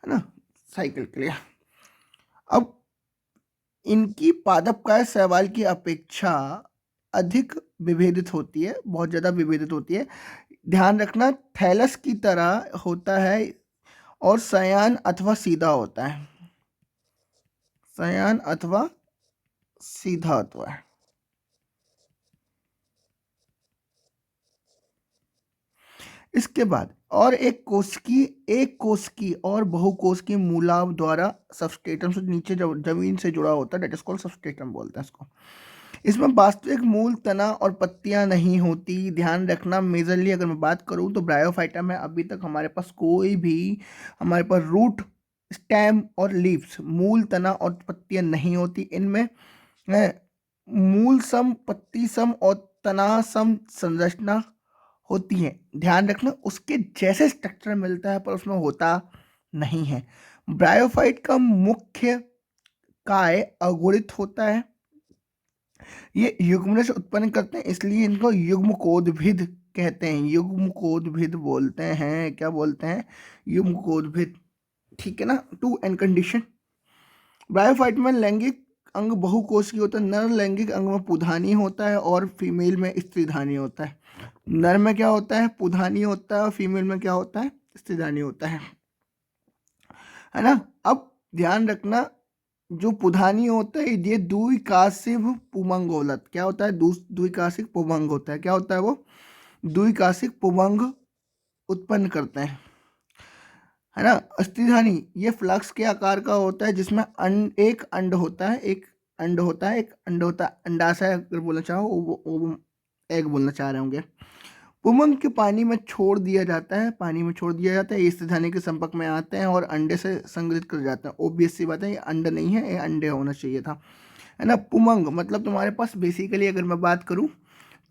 है ना, साइकिल के लिए। अब इनकी पादपकाय शैवाल की अपेक्षा अधिक विभेदित होती है, बहुत ज़्यादा विभेदित होती है। ध्यान रखना, थैलस की तरह होता है और शयान अथवा सीधा होता है, शयान अथवा सीधा होता है। इसके बाद और एक कोशिकी और बहुकोशिकीय मूलाव द्वारा सबस्ट्रेटम से नीचे जमीन से जुड़ा होता है, डेट इज कॉल्ड सबस्ट्रेटम बोलते हैं इसको। इसमें वास्तविक मूल, तना और पत्तियां नहीं होती। ध्यान रखना, मेजरली अगर मैं बात करूं तो ब्रायोफाइटा में अभी तक हमारे पास कोई भी, हमारे पास रूट, स्टेम और लीव्स, मूल, तना और पत्तियां नहीं होती। इनमें मूल सम, पत्ती सम और तना सम संरचना होती है। ध्यान रखना, उसके जैसे स्ट्रक्चर मिलता है पर उसमें होता नहीं है। ब्रायोफाइट का मुख्य काय अगुणित होता है। ये युग्मन से उत्पन्न करते हैं, इसलिए इनको युग्मकोद्भिद कहते हैं, युग्मकोद्भिद बोलते हैं। क्या बोलते हैं? युग्मकोद्भिद। ठीक है ना, टू एंड कंडीशन। ब्रायोफाइट में लैंगिक अंग बहुकोषीय होता है। नर लैंगिक अंग में पुधानी होता है और फीमेल में स्त्रीधानी होता है। नर में क्या होता है? पुधानी होता है, और फीमेल में क्या होता है? स्त्रीधानी होता है ना। अब ध्यान रखना, जो पुधानी होता है ये द्विकाशिक पुमंगोलक, क्या होता है? द्विकाशिक पुमंग होता है। क्या होता है वो? द्विकाशिक पुमंग उत्पन्न करते हैं, है ना। स्त्रीधानी ये फ्लक्स के आकार का होता है, जिसमें एक अंड होता है, एक अंड होता है, एक अंड होता है, अंडाशय अगर बोलना चाहो, एग बोलना चाह रहे होंगे। पुमंग के पानी में छोड़ दिया जाता है, पानी में छोड़ दिया जाता है, ये स्त्रीधानी के संपर्क में आते हैं और अंडे से संग्रहित कर जाते हैं। ऑब्वियस सी बात है, ये अंड नहीं है, ये अंडे होना चाहिए था, है ना। पुमंग मतलब तुम्हारे पास बेसिकली अगर मैं बात करूं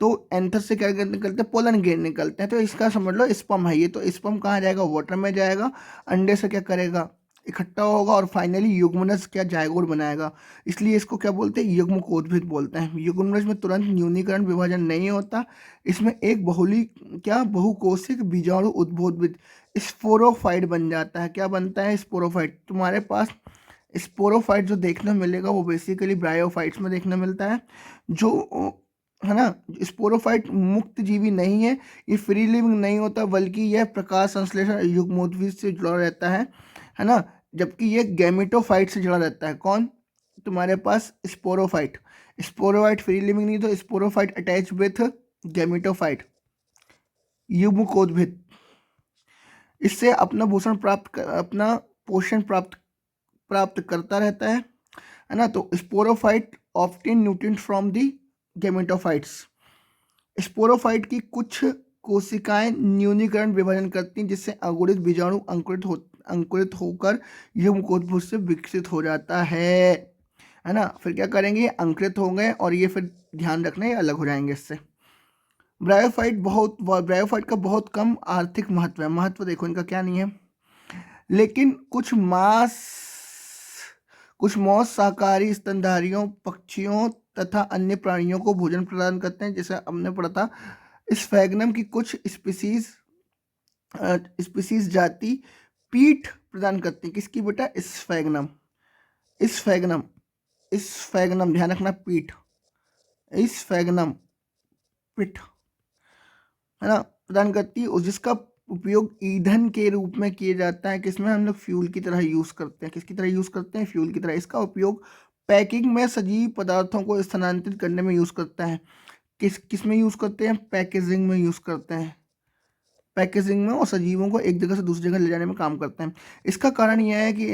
तो एंथर से क्या निकलते हैं? पोलन ग्रेन निकलते हैं। तो इसका समझ लो स्पर्म है ये, तो स्पर्म कहाँ जाएगा? वाटर में जाएगा, अंडे से क्या करेगा? इकट्ठा होगा और फाइनली युग्मनज क्या जायगोट बनाएगा। इसलिए इसको क्या बोलते हैं? युग्मकोद्भिद बोलते हैं। युग्मनज में तुरंत न्यूनीकरण विभाजन नहीं होता। इसमें एक बहुकोशिक बीजाणु उद्भोदविद स्पोरोफाइट बन जाता है। क्या बनता है? स्पोरोफाइट। तुम्हारे पास स्पोरोफाइट जो देखने मिलेगा वो बेसिकली ब्रायोफाइट्स में देखने मिलता है, जो है ना। स्पोरोफाइट मुक्त जीवी नहीं है, ये फ्री लिविंग नहीं होता, बल्कि यह प्रकाश संश्लेषण युग्मोद्भिद से जुड़ा रहता है ना। जबकि ये गैमेटोफाइट से जुड़ा रहता है। कौन? तुम्हारे पास स्पोरोफाइट। स्पोरोफाइट फ्री लिविंग नहीं, तो स्पोरोफाइट अटैच विथ गैमेटोफाइट, युग्मकोद्भिद। इससे अपना अपना पोषण प्राप्त करता रहता है ना। तो sporophyte obtain nutrient from the gametophytes. Sporophyte की कुछ कोशिकाएं न्यूनीकरण विभाजन करती हैं, जिससे अगुणित बीजाणु अंकुरित होकर युग्मकोद्भुज से विकसित हो जाता है ना। फिर क्या करेंगे? ये अंकुरित हो गए और ये फिर ध्यान रखना ये अलग हो जाएंगे इससे। ब्रायोफाइट का बहुत कम आर्थिक महत्व है। महत्व देखो इनका क्या नहीं है, लेकिन कुछ मौस शाकाहारी स्तनधारियों, पक्षियों तथा अन्य प्राणियों को भोजन प्रदान करते हैं। जैसे हमने पढ़ा था, स्फैग्नम की कुछ स्पीसीज जाति पीठ प्रदान करती है। किसकी बेटा? स्फैग्नम। ध्यान रखना, पीठ, स्फैग्नम पीठ, है ना, प्रदान करती है, और जिसका उपयोग ईंधन के रूप में किया जाता है। किसमें? हम लोग फ्यूल की तरह यूज करते हैं। किसकी तरह यूज करते हैं? फ्यूल की तरह। इसका उपयोग पैकिंग में सजीव पदार्थों को स्थानांतरित करने में यूज करता है। किस में यूज करते हैं? पैकेजिंग में यूज करते हैं, पैकेजिंग में, और सजीवों को एक जगह से दूसरी जगह ले जाने में काम करते हैं। इसका कारण यह है कि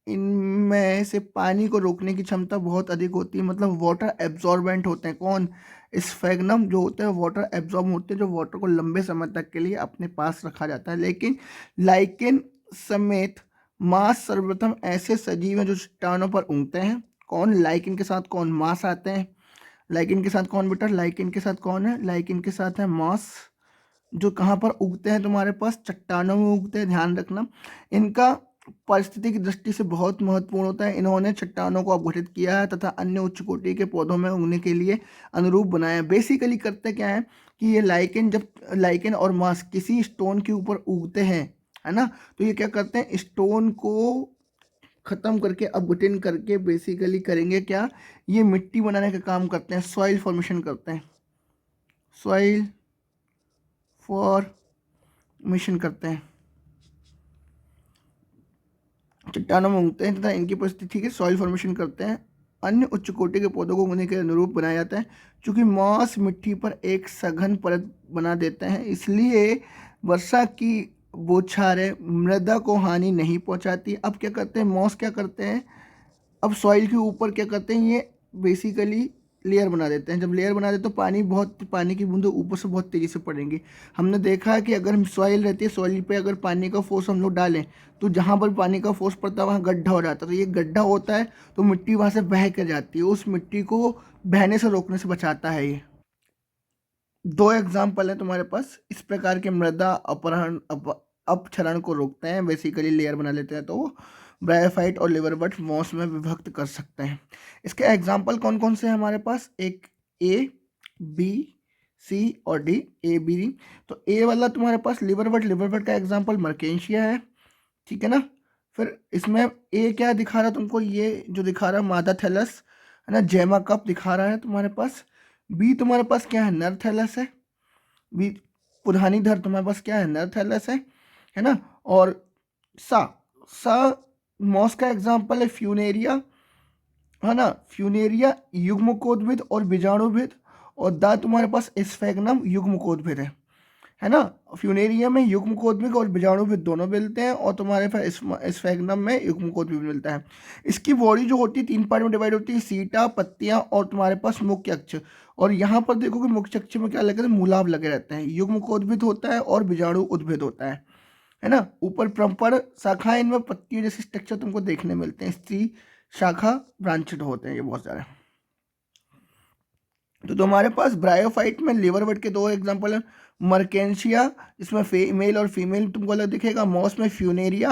इनमें से पानी को रोकने की क्षमता बहुत अधिक होती है, मतलब वाटर एब्जॉर्बेंट होते हैं। कौन? स्फैग्नम जो होते हैं वाटर एब्जॉर्ब होते हैं, जो वाटर को लंबे समय तक के लिए अपने पास रखा जाता है। लेकिन लाइकेन समेत मांस सर्वप्रथम ऐसे सजीव हैं जो चट्टानों पर उगते हैं। कौन? लाइकेन के साथ कौन? मांस आते हैं। लाइकेन के साथ कौन बेटा? लाइकेन के साथ कौन है? लाइकेन के साथ है मांस, जो कहाँ पर उगते हैं? तुम्हारे पास चट्टानों में उगते हैं, ध्यान रखना। इनका परिस्थिति की दृष्टि से बहुत महत्वपूर्ण होता है। इन्होंने चट्टानों को अपघटित किया है तथा अन्य उच्च कोटि के पौधों में उगने के लिए अनुरूप बनाया है। बेसिकली करते क्या है कि ये लाइकेन, जब लाइकेन और मांस किसी स्टोन के ऊपर उगते हैं, है ना, तो ये क्या करते हैं? स्टोन को खत्म करके, अपघटन करके बेसिकली करेंगे क्या? ये मिट्टी बनाने का काम करते हैं, सॉइल फॉर्मेशन करते हैं, सॉइल फॉर्मेशन करते हैं, चट्टानों में उगते हैं तथा इनकी परिस्थिति के सॉइल फॉर्मेशन करते हैं। अन्य उच्च कोटि के पौधों को उगने के अनुरूप बनाया जाता है। चूंकि मॉस मिट्टी पर एक सघन परत बना देते हैं, इसलिए वर्षा की बौछारें मृदा को हानि नहीं पहुंचाती। अब क्या करते हैं मॉस? क्या करते हैं? अब सॉइल के ऊपर क्या करते हैं? ये बेसिकली लेयर बना देते हैं। जब लेयर बना देते तो पानी की बूंदें ऊपर से बहुत तेज़ी से पड़ेंगी। हमने देखा है कि अगर सॉइल रहती है, सॉइल पे अगर पानी का फोर्स हम लोग डालें तो जहाँ पर पानी का फोर्स पड़ता है वहाँ गड्ढा हो जाता है। तो ये गड्ढा होता है तो मिट्टी वहाँ से बह कर जाती है, उस मिट्टी को बहने से रोकने से बचाता है ये। दो एग्जाम्पल है तुम्हारे पास इस प्रकार के मृदा अपक्षरण को रोकते हैं, बेसिकली लेयर बना लेते हैं, तो ब्रायोफाइट और लिवरबट मॉस में विभक्त कर सकते हैं। इसके एग्जाम्पल कौन कौन से हैं हमारे पास? एक ए, बी, सी और डी। ए, बी, डी। तो ए वाला तुम्हारे पास लिवरबट, लिवरबट का एग्जाम्पल मर्केंशिया है, ठीक है ना। फिर इसमें ए क्या दिखा रहा है तुमको? ये जो दिखा रहा है मादा थैलस, है ना, जेमा कप दिखा रहा है तुम्हारे पास। बी तुम्हारे पास क्या है? नर थैलस है। बी पुरानी धर तुम्हारे पास क्या है? नर थैलस है ना। और सा, सा मॉस का एग्जाम्पल है फ्यूनेरिया, है ना, फ्यूनेरिया युग्मकोद्भिद और बीजाणुभिद। और दा तुम्हारे पास स्फेगनम युग्मकोद्भिद है ना। फ्यूनेरिया में युग्मकोद्भिद और बीजाणुभिद दोनों मिलते हैं और तुम्हारे पास स्फेगनम में युग्मकोद्भिद मिलता है। इसकी बॉडी जो होती है 3 पार्ट में डिवाइड होती है, सीटा, पत्तियां और तुम्हारे पास मुख्य अक्ष। और यहाँ पर देखो कि मुख्य अक्ष में क्या लगे रहते हैं? मूलाभ लगे रहते हैं। युग्मकोद्भिद होता है और बीजाणु उद्भिद होता है ना। ऊपर परम्पर शाखाएं, इनमें पत्तियों जैसे स्ट्रक्चर तुमको देखने मिलते हैं। स्त्री शाखा ब्रांचेड होते हैं ये बहुत सारे। तो तुम्हारे पास ब्रायोफाइट में लिवरबट के दो एग्जांपल हैं। मर्केंशिया, इसमें मेल और फीमेल तुमको अलग दिखेगा। मॉस में फ्यूनेरिया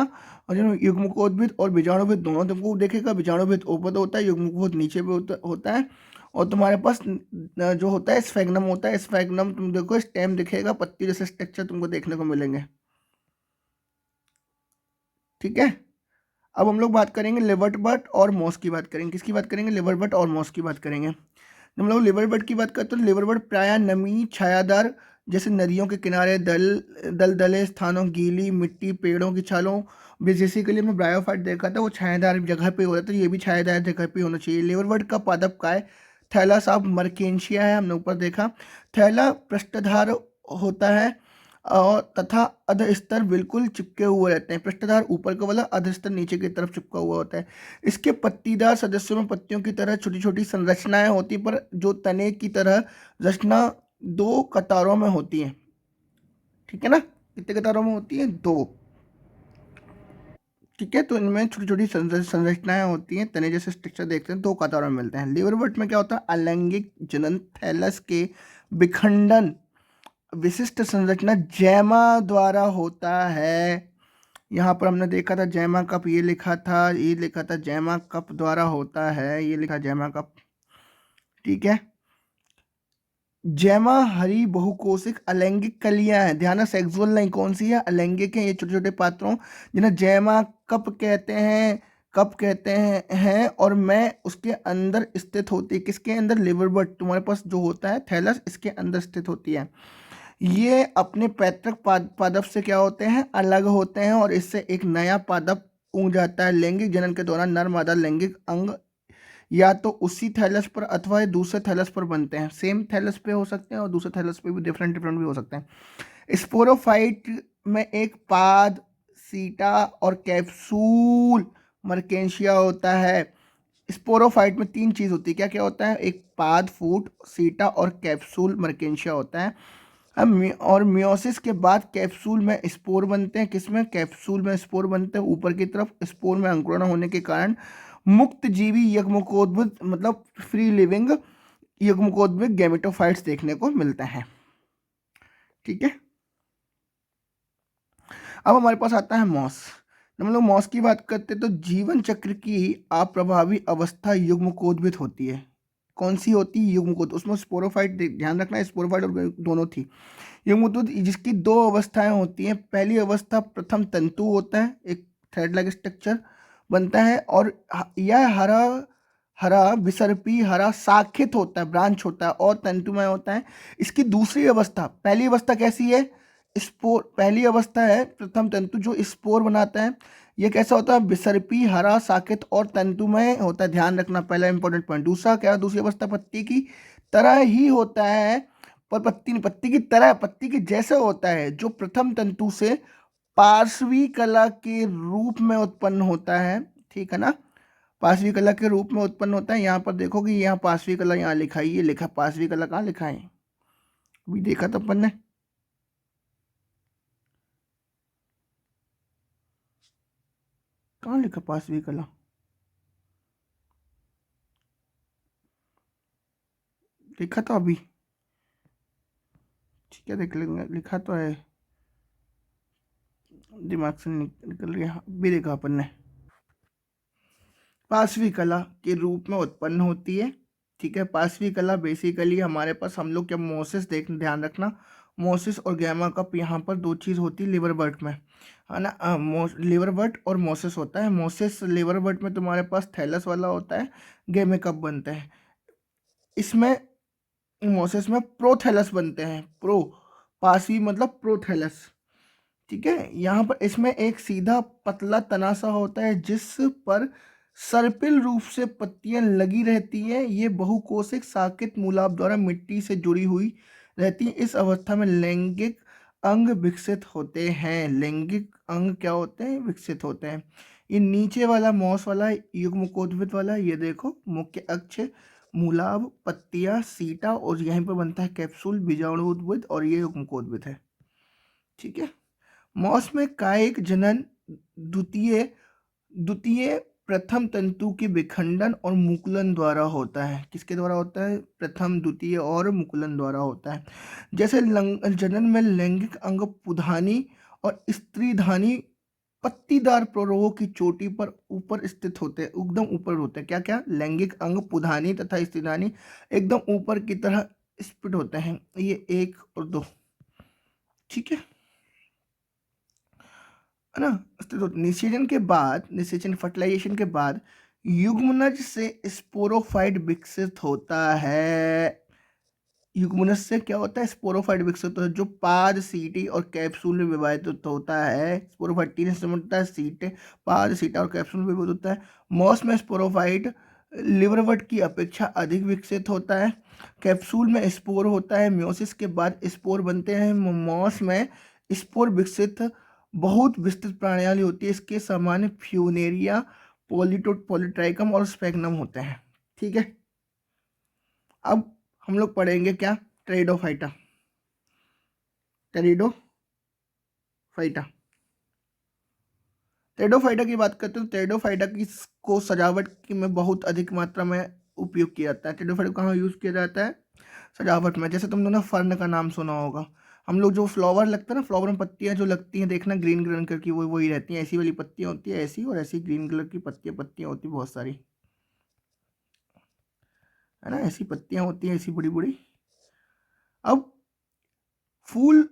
और युग्मकोद्भिद और बीजाणुभिद दोनों तुमको दिखेगा। बीजाणुभिद ऊपर होता है, युग्मकोद नीचे पे होता है। और तुम्हारे पास जो होता है स्फेगनम होता है। स्फेगनम तुम देखो स्टेम दिखेगा, पत्ती जैसे स्ट्रक्चर तुमको देखने को मिलेंगे, ठीक है। अब हम लोग बात करेंगे लिवरबट और मॉस की बात करेंगे। किसकी बात करेंगे? लिवरबट और मॉस की बात करेंगे। जब हम लोग लिवरबट की बात करते हैं तो लिवरबट प्रायः नमी छायादार जैसे नदियों के किनारे, दलदले स्थानों, गीली मिट्टी, पेड़ों की छालों, बेसिकली हमने ब्रायोफाइट देखा था वो छायादार जगह पे हो जाता है, तो ये भी छायादार जगह पे होना चाहिए। लिवरबट का पादप काय थैलास ऑफ मर्केंशिया है, हमने ऊपर देखा। थैला पृष्ठधार होता है और तथा अधस्तर बिल्कुल चिपके हुए रहते हैं। पृष्ठधार ऊपर का वाला, अधस्तर नीचे की तरफ चिपका हुआ होता है। इसके पत्तीदार सदस्यों में पत्तियों की तरह छोटी छोटी संरचनाएं होती, पर जो तने की तरह रचना 2 कतारों में होती है, ठीक है ना। कितने कतारों में होती है? 2, ठीक है। तो इनमें छोटी छोटी संरचनाएं होती हैं, तने जैसे स्ट्रक्चर देखते हैं, 2 कतारों में मिलते हैं। लिवरबट में क्या होता है? अलैंगिक जनन, थैलस के विखंडन, विशिष्ट संरचना जैमा द्वारा होता है। यहाँ पर हमने देखा था जैमा कप, ये लिखा था, ये लिखा था जैमा कप द्वारा होता है, ये लिखा जैमा कप, ठीक है। जैमा हरी बहुकोशिक अलैंगिक कलियां हैं, ध्यान, सेक्सुअल नहीं, कौन सी है? अलैंगिक है। ये छोटे छोटे पात्रों जिन्हें जैमा कप कहते हैं, कप कहते हैं और मैं उसके अंदर स्थित होती है। किसके अंदर? लिवरबट तुम्हारे पास जो होता है थैलस, इसके अंदर स्थित होती है। ये अपने पैतृक पादप से क्या होते हैं? अलग होते हैं और इससे एक नया पादप उग जाता है। लैंगिक जनन के दौरान नर मादा लैंगिक अंग या तो उसी थैलस पर अथवा दूसरे थैलस पर बनते हैं। सेम थैलस पे हो सकते हैं और दूसरे थैलस पे भी डिफरेंट डिफरेंट भी हो सकते हैं। स्पोरोफाइट में एक पाद, सीटा और कैप्सूल मर्केंशिया होता है। स्पोरोफाइट में 3 चीज होती है। क्या क्या होता है? एक पाद, फूट, सीटा और कैप्सूल मर्केंशिया होता है। और मियोसिस के बाद कैप्सूल में स्पोर बनते हैं। किसमें? कैप्सूल में स्पोर बनते हैं ऊपर की तरफ। स्पोर में अंकुरण होने के कारण मुक्त जीवी यग्मकोद्भिद मतलब फ्री लिविंग यग्मकोद्भिद गैमेटोफाइट्स देखने को मिलते हैं। ठीक है, अब हमारे पास आता है मॉस। जब हम लोग मॉस की बात करते हैं तो जीवन चक्र की अप्रभावी अवस्था युग्मकोद्भिद होती है। कौन सी होती है? युग्मकोद्भिद। उसमें स्पोरोफाइट, ध्यान रखना, स्पोरोफाइट और दोनों थी। युग्मकोद्भिद जिसकी दो अवस्थाएं होती हैं। पहली अवस्था प्रथम तंतु होता है, एक थ्रेड लाइक स्ट्रक्चर बनता है, और यह हरा हरा विसर्पी हरा शाखित होता है, ब्रांच होता है और तंतुमय होता है। इसकी दूसरी अवस्था, पहली अवस्था कैसी है? स्पोर। पहली अवस्था है प्रथम तंतु जो स्पोर बनाता है। ये कैसा होता है? विसर्पी हरा शाखित और तंतुमय होता है। ध्यान रखना, पहला इंपॉर्टेंट पॉइंट। दूसरा क्या? दूसरी अवस्था पत्ती की तरह ही होता है, पर पत्ती नहीं, पत्ती की तरह, पत्ती के जैसे होता है, जो प्रथम तंतु से पार्श्वी कला के रूप में उत्पन्न होता है। ठीक है ना? पार्श्वी कला के रूप में उत्पन्न होता है। यहाँ पर देखो कि यहाँ पार्श्वी कला यहाँ लिखा है, ये लिखा पार्श्वी कला, कहाँ लिखा है? अभी देखा था अपन ने, कहाँ लिखा पार्श्वी कला? लिखा तो अभी, ठीक है देख लेंगे, लिखा तो है, दिमाग से निकल गया। अभी देखा अपन ने, पार्श्वी कला के रूप में उत्पन्न होती है। ठीक है, पार्श्वी कला बेसिकली हमारे पास, हम लोग क्या मोसिस देख, ध्यान रखना, मोसिस और गैमा कप, यहाँ पर दो चीज़ होती है लिवर बर्ट में, है ना? लिवर बर्ट और मोसिस होता है। मोसिस लिवर बर्ट में तुम्हारे पास थैलस वाला होता है, गैमे कप बनते हैं। इसमें मोसिस में प्रोथैलस बनते हैं। प्रो, पार्श्वी मतलब प्रोथैलस। ठीक है, यहाँ पर इसमें एक सीधा पतला तना सा होता है जिस पर सर्पिल रूप से पत्तियां लगी रहती हैं। ये बहुकोशिक साकित मूलाप द्वारा मिट्टी से जुड़ी हुई रहती है। इस अवस्था में लैंगिक अंग विकसित होते हैं। लैंगिक अंग क्या होते हैं? विकसित होते हैं। ये नीचे वाला मॉस वाला युग्मकोद्भिद वाला, ये देखो, मुख्य अक्ष, मूलाभ, पत्तियां, सीटा, और यहीं पर बनता है कैप्सूल, बीजाणुउद्भिद, और ये युग्मकोद्भिद है। ठीक है, मॉस में कायिक जनन द्वितीय द्वितीय प्रथम तंतु के विखंडन और मुकुलन द्वारा होता है। किसके द्वारा होता है? प्रथम, द्वितीय और मुकुलन द्वारा होता है। जैसे जनन में लैंगिक अंग पुधानी और स्त्रीधानी पत्तीदार प्ररोह की चोटी पर ऊपर स्थित होते हैं, एकदम ऊपर होते हैं। क्या क्या? लैंगिक अंग पुधानी तथा स्त्रीधानी एकदम ऊपर की तरह स्प्लिट होते हैं। ये 1 और 2। ठीक है है ना? तो निषेचन के बाद, निषेचन फर्टिलाइजेशन के बाद युग्मनज से स्पोरोफाइट विकसित होता है। युग्मनज से क्या होता है? स्पोरोफाइट विकसित होता है, जो पाद, सीटी और कैप्सूल में विभाजित होता है। स्पोरोफाइट 3 हिस्सों में होता है, सीटे, पाद, सीटा और कैप्सूल में विभाजित होता है। मॉस में स्पोरोफाइट लिवरवट की अपेक्षा अधिक विकसित होता है। कैप्सूल में स्पोर होता है। मियोसिस के बाद स्पोर बनते हैं। मॉस में स्पोर विकसित बहुत विस्तृत प्रणाली होती है। इसके सामान्य फ्यूनेरिया, पॉलीट्राइकम और स्पेगनम होते हैं। ठीक है, अब हम लोग पढ़ेंगे क्या? टेरिडोफाइटा। टेरिडोफाइटा टेरिडोफाइटा की बात करते हैं तो टेरिडोफाइटा की को सजावट की में बहुत अधिक मात्रा में उपयोग किया जाता है। टेरिडोफाइटा कहाँ यूज किया जाता है? सजावट में। जैसे तुम दोनों फर्न का नाम सुना होगा। हम लोग जो फ्लावर लगता है ना, फ्लावर में पत्तियां जो लगती हैं, देखना ग्रीन ग्रीन कलर की, वो वही रहती हैं। ऐसी वाली पत्तियां होती है, ऐसी और ऐसी ग्रीन कलर की पत्तियां पत्तियां होती हैं बहुत सारी, है ना? ऐसी पत्तियां होती हैं, ऐसी बड़ी बड़ी। अब फूल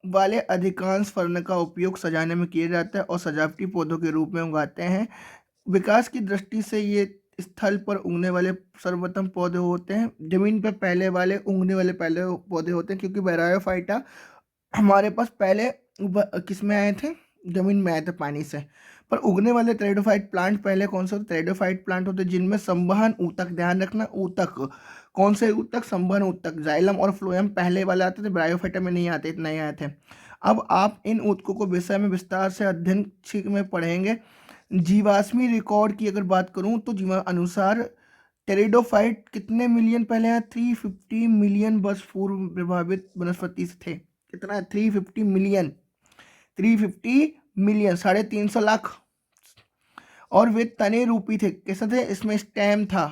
वाले अधिकांश फर्न का उपयोग सजाने में किया जाता है और सजावटी पौधों के रूप में उगाते हैं। विकास की दृष्टि से ये स्थल पर उगने वाले सर्वोत्तम पौधे होते हैं। जमीन पर पहले वाले उगने वाले पहले पौधे होते हैं, क्योंकि बैरायोफाइटा हमारे पास पहले किस में आए थे? जमीन में आए थे, पानी से। पर उगने वाले टेरिडोफाइट प्लांट पहले कौन से होते? टेरिडोफाइट प्लांट होते हैं जिनमें संवहन ऊतक, ध्यान रखना, ऊतक। कौन से ऊतक? संवहन ऊतक, जाइलम और फ्लोएम पहले वाले आते थे, ब्रायोफाइटा में नहीं आते, इतने ही आए थे। अब आप इन ऊतकों को विषय में विस्तार से अध्ययन में पढ़ेंगे। जीवाश्मी रिकॉर्ड की अगर बात करूं तो जीवा अनुसार टेरिडोफाइट कितने मिलियन पहले यहाँ 350 मिलियन वर्ष पूर्व प्रभावित वनस्पति से थे। कितना है? 350 मिलियन, 350 मिलियन, 350 लाख। और वे तने रूपी थे। कैसे थे? इसमें स्टेम था।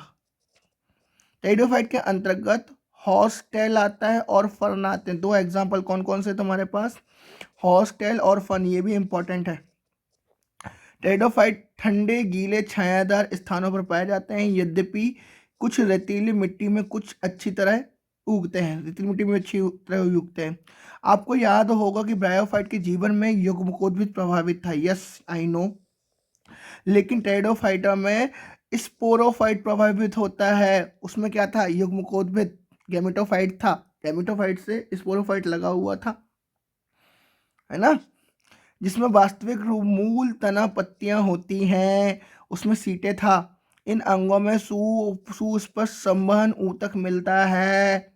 टेरिडोफाइट के अंतर्गत हॉर्सटेल आता है और फर्न आते हैं। दो एग्जाम्पल कौन कौन से तुम्हारे पास? हॉर्सटेल और फर्न, ये भी इंपॉर्टेंट है। टेरिडोफाइट ठंडे गीले छायादार स्थानों पर पाए जाते हैं, यद्यपि कुछ रेतीली मिट्टी में कुछ अच्छी तरह उगते हैं। रेतीली मिट्टी में अच्छी तरह उगते हैं। आपको याद होगा कि ब्रायोफाइट के जीवन में युग्मकोद्भिद प्रभावित था। Yes, I know. लेकिन टेरिडोफाइटा में स्पोरोफाइट प्रभावित होता है। उसमें क्या था? युग्मकोद्भिद, गैमेटोफाइट था। गैमेटोफाइट से स्पोरोफाइट लगा हुआ था, है ना, जिसमें वास्तविक रूप मूल तना पत्तियां होती हैं। उसमें सीटें था। इन अंगों में सुस्पष्ट संवहन ऊतक मिलता है।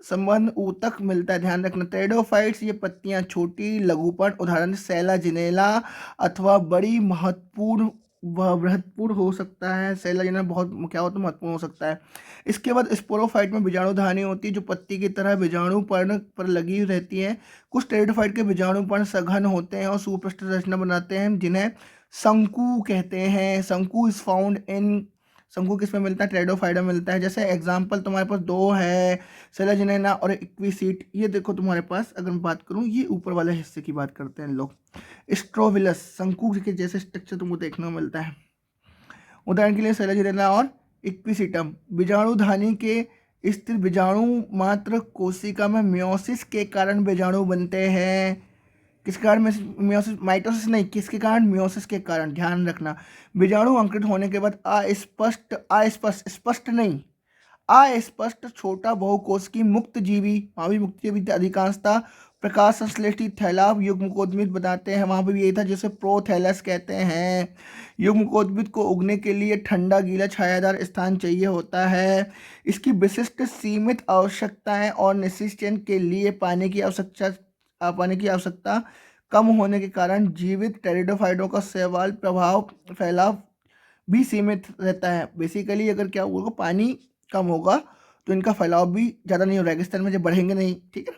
ध्यान रखना। टेरिडोफाइट्स, ये पत्तियां छोटी लघुपर्ण, उदाहरण सैला जिनेला, अथवा बड़ी महत्वपूर्ण बृहत्पूर्ण हो सकता है। सैला जिनेला बहुत क्या होता है? महत्वपूर्ण हो सकता है। इसके बाद स्पोरोफाइट में बीजाणुधानी होती है, जो पत्ती की तरह बीजाणु पर्ण पर लगी रहती है। कुछ टेरिडोफाइट के बीजाणु पर्ण सघन होते हैं और सुपृष्ठ रचना बनाते हैं, जिन्हें शंकु कहते हैं। शंकु इज फाउंड इन, शंकु किसमें मिलता है? टेरिडोफाइट में मिलता है। जैसे एग्जाम्पल तुम्हारे पास दो है, सेलाजिनेना और इक्विसीट। ये देखो तुम्हारे पास, अगर मैं बात करूँ, ये ऊपर वाले हिस्से की बात करते हैं लोग। स्ट्रोविलस, शंकु के जैसे स्ट्रक्चर तुमको देखने को मिलता है। उदाहरण के लिए सेलाजिनेना और इक्विसीटम। बीजाणुधानी के स्थिर बीजाणु मात्र कोशिका में मियोसिस के कारण बीजाणु बनते हैं। किसके कारण? मियोसिस, माइटोसिस नहीं, किसके कारण? मियोसिस के कारण। ध्यान रखना। बीजाणु अंकुरित होने के बाद अस्पष्ट छोटा बहुकोश की मुक्त जीवी, वहाँ भी मुक्त जीवी अधिकांशता प्रकाश संश्लेषित थैलाभ युग्मकोद्भिद बताते हैं। वहाँ पर भी यही था, जिसे प्रोथैलस कहते हैं। युग्मकोद्भिद को उगने के लिए ठंडा गीला छायादार स्थान चाहिए होता है। इसकी विशिष्ट सीमित आवश्यकताएं और निषेचन के लिए पानी की आवश्यकता कम होने के कारण जीवित टेरिडोफाइटों का शैवाल फैलाव भी सीमित रहता है। बेसिकली अगर क्या होगा, पानी कम होगा तो इनका फैलाव भी ज़्यादा नहीं हो, रेगिस्तान में जब बढ़ेंगे नहीं, ठीक है,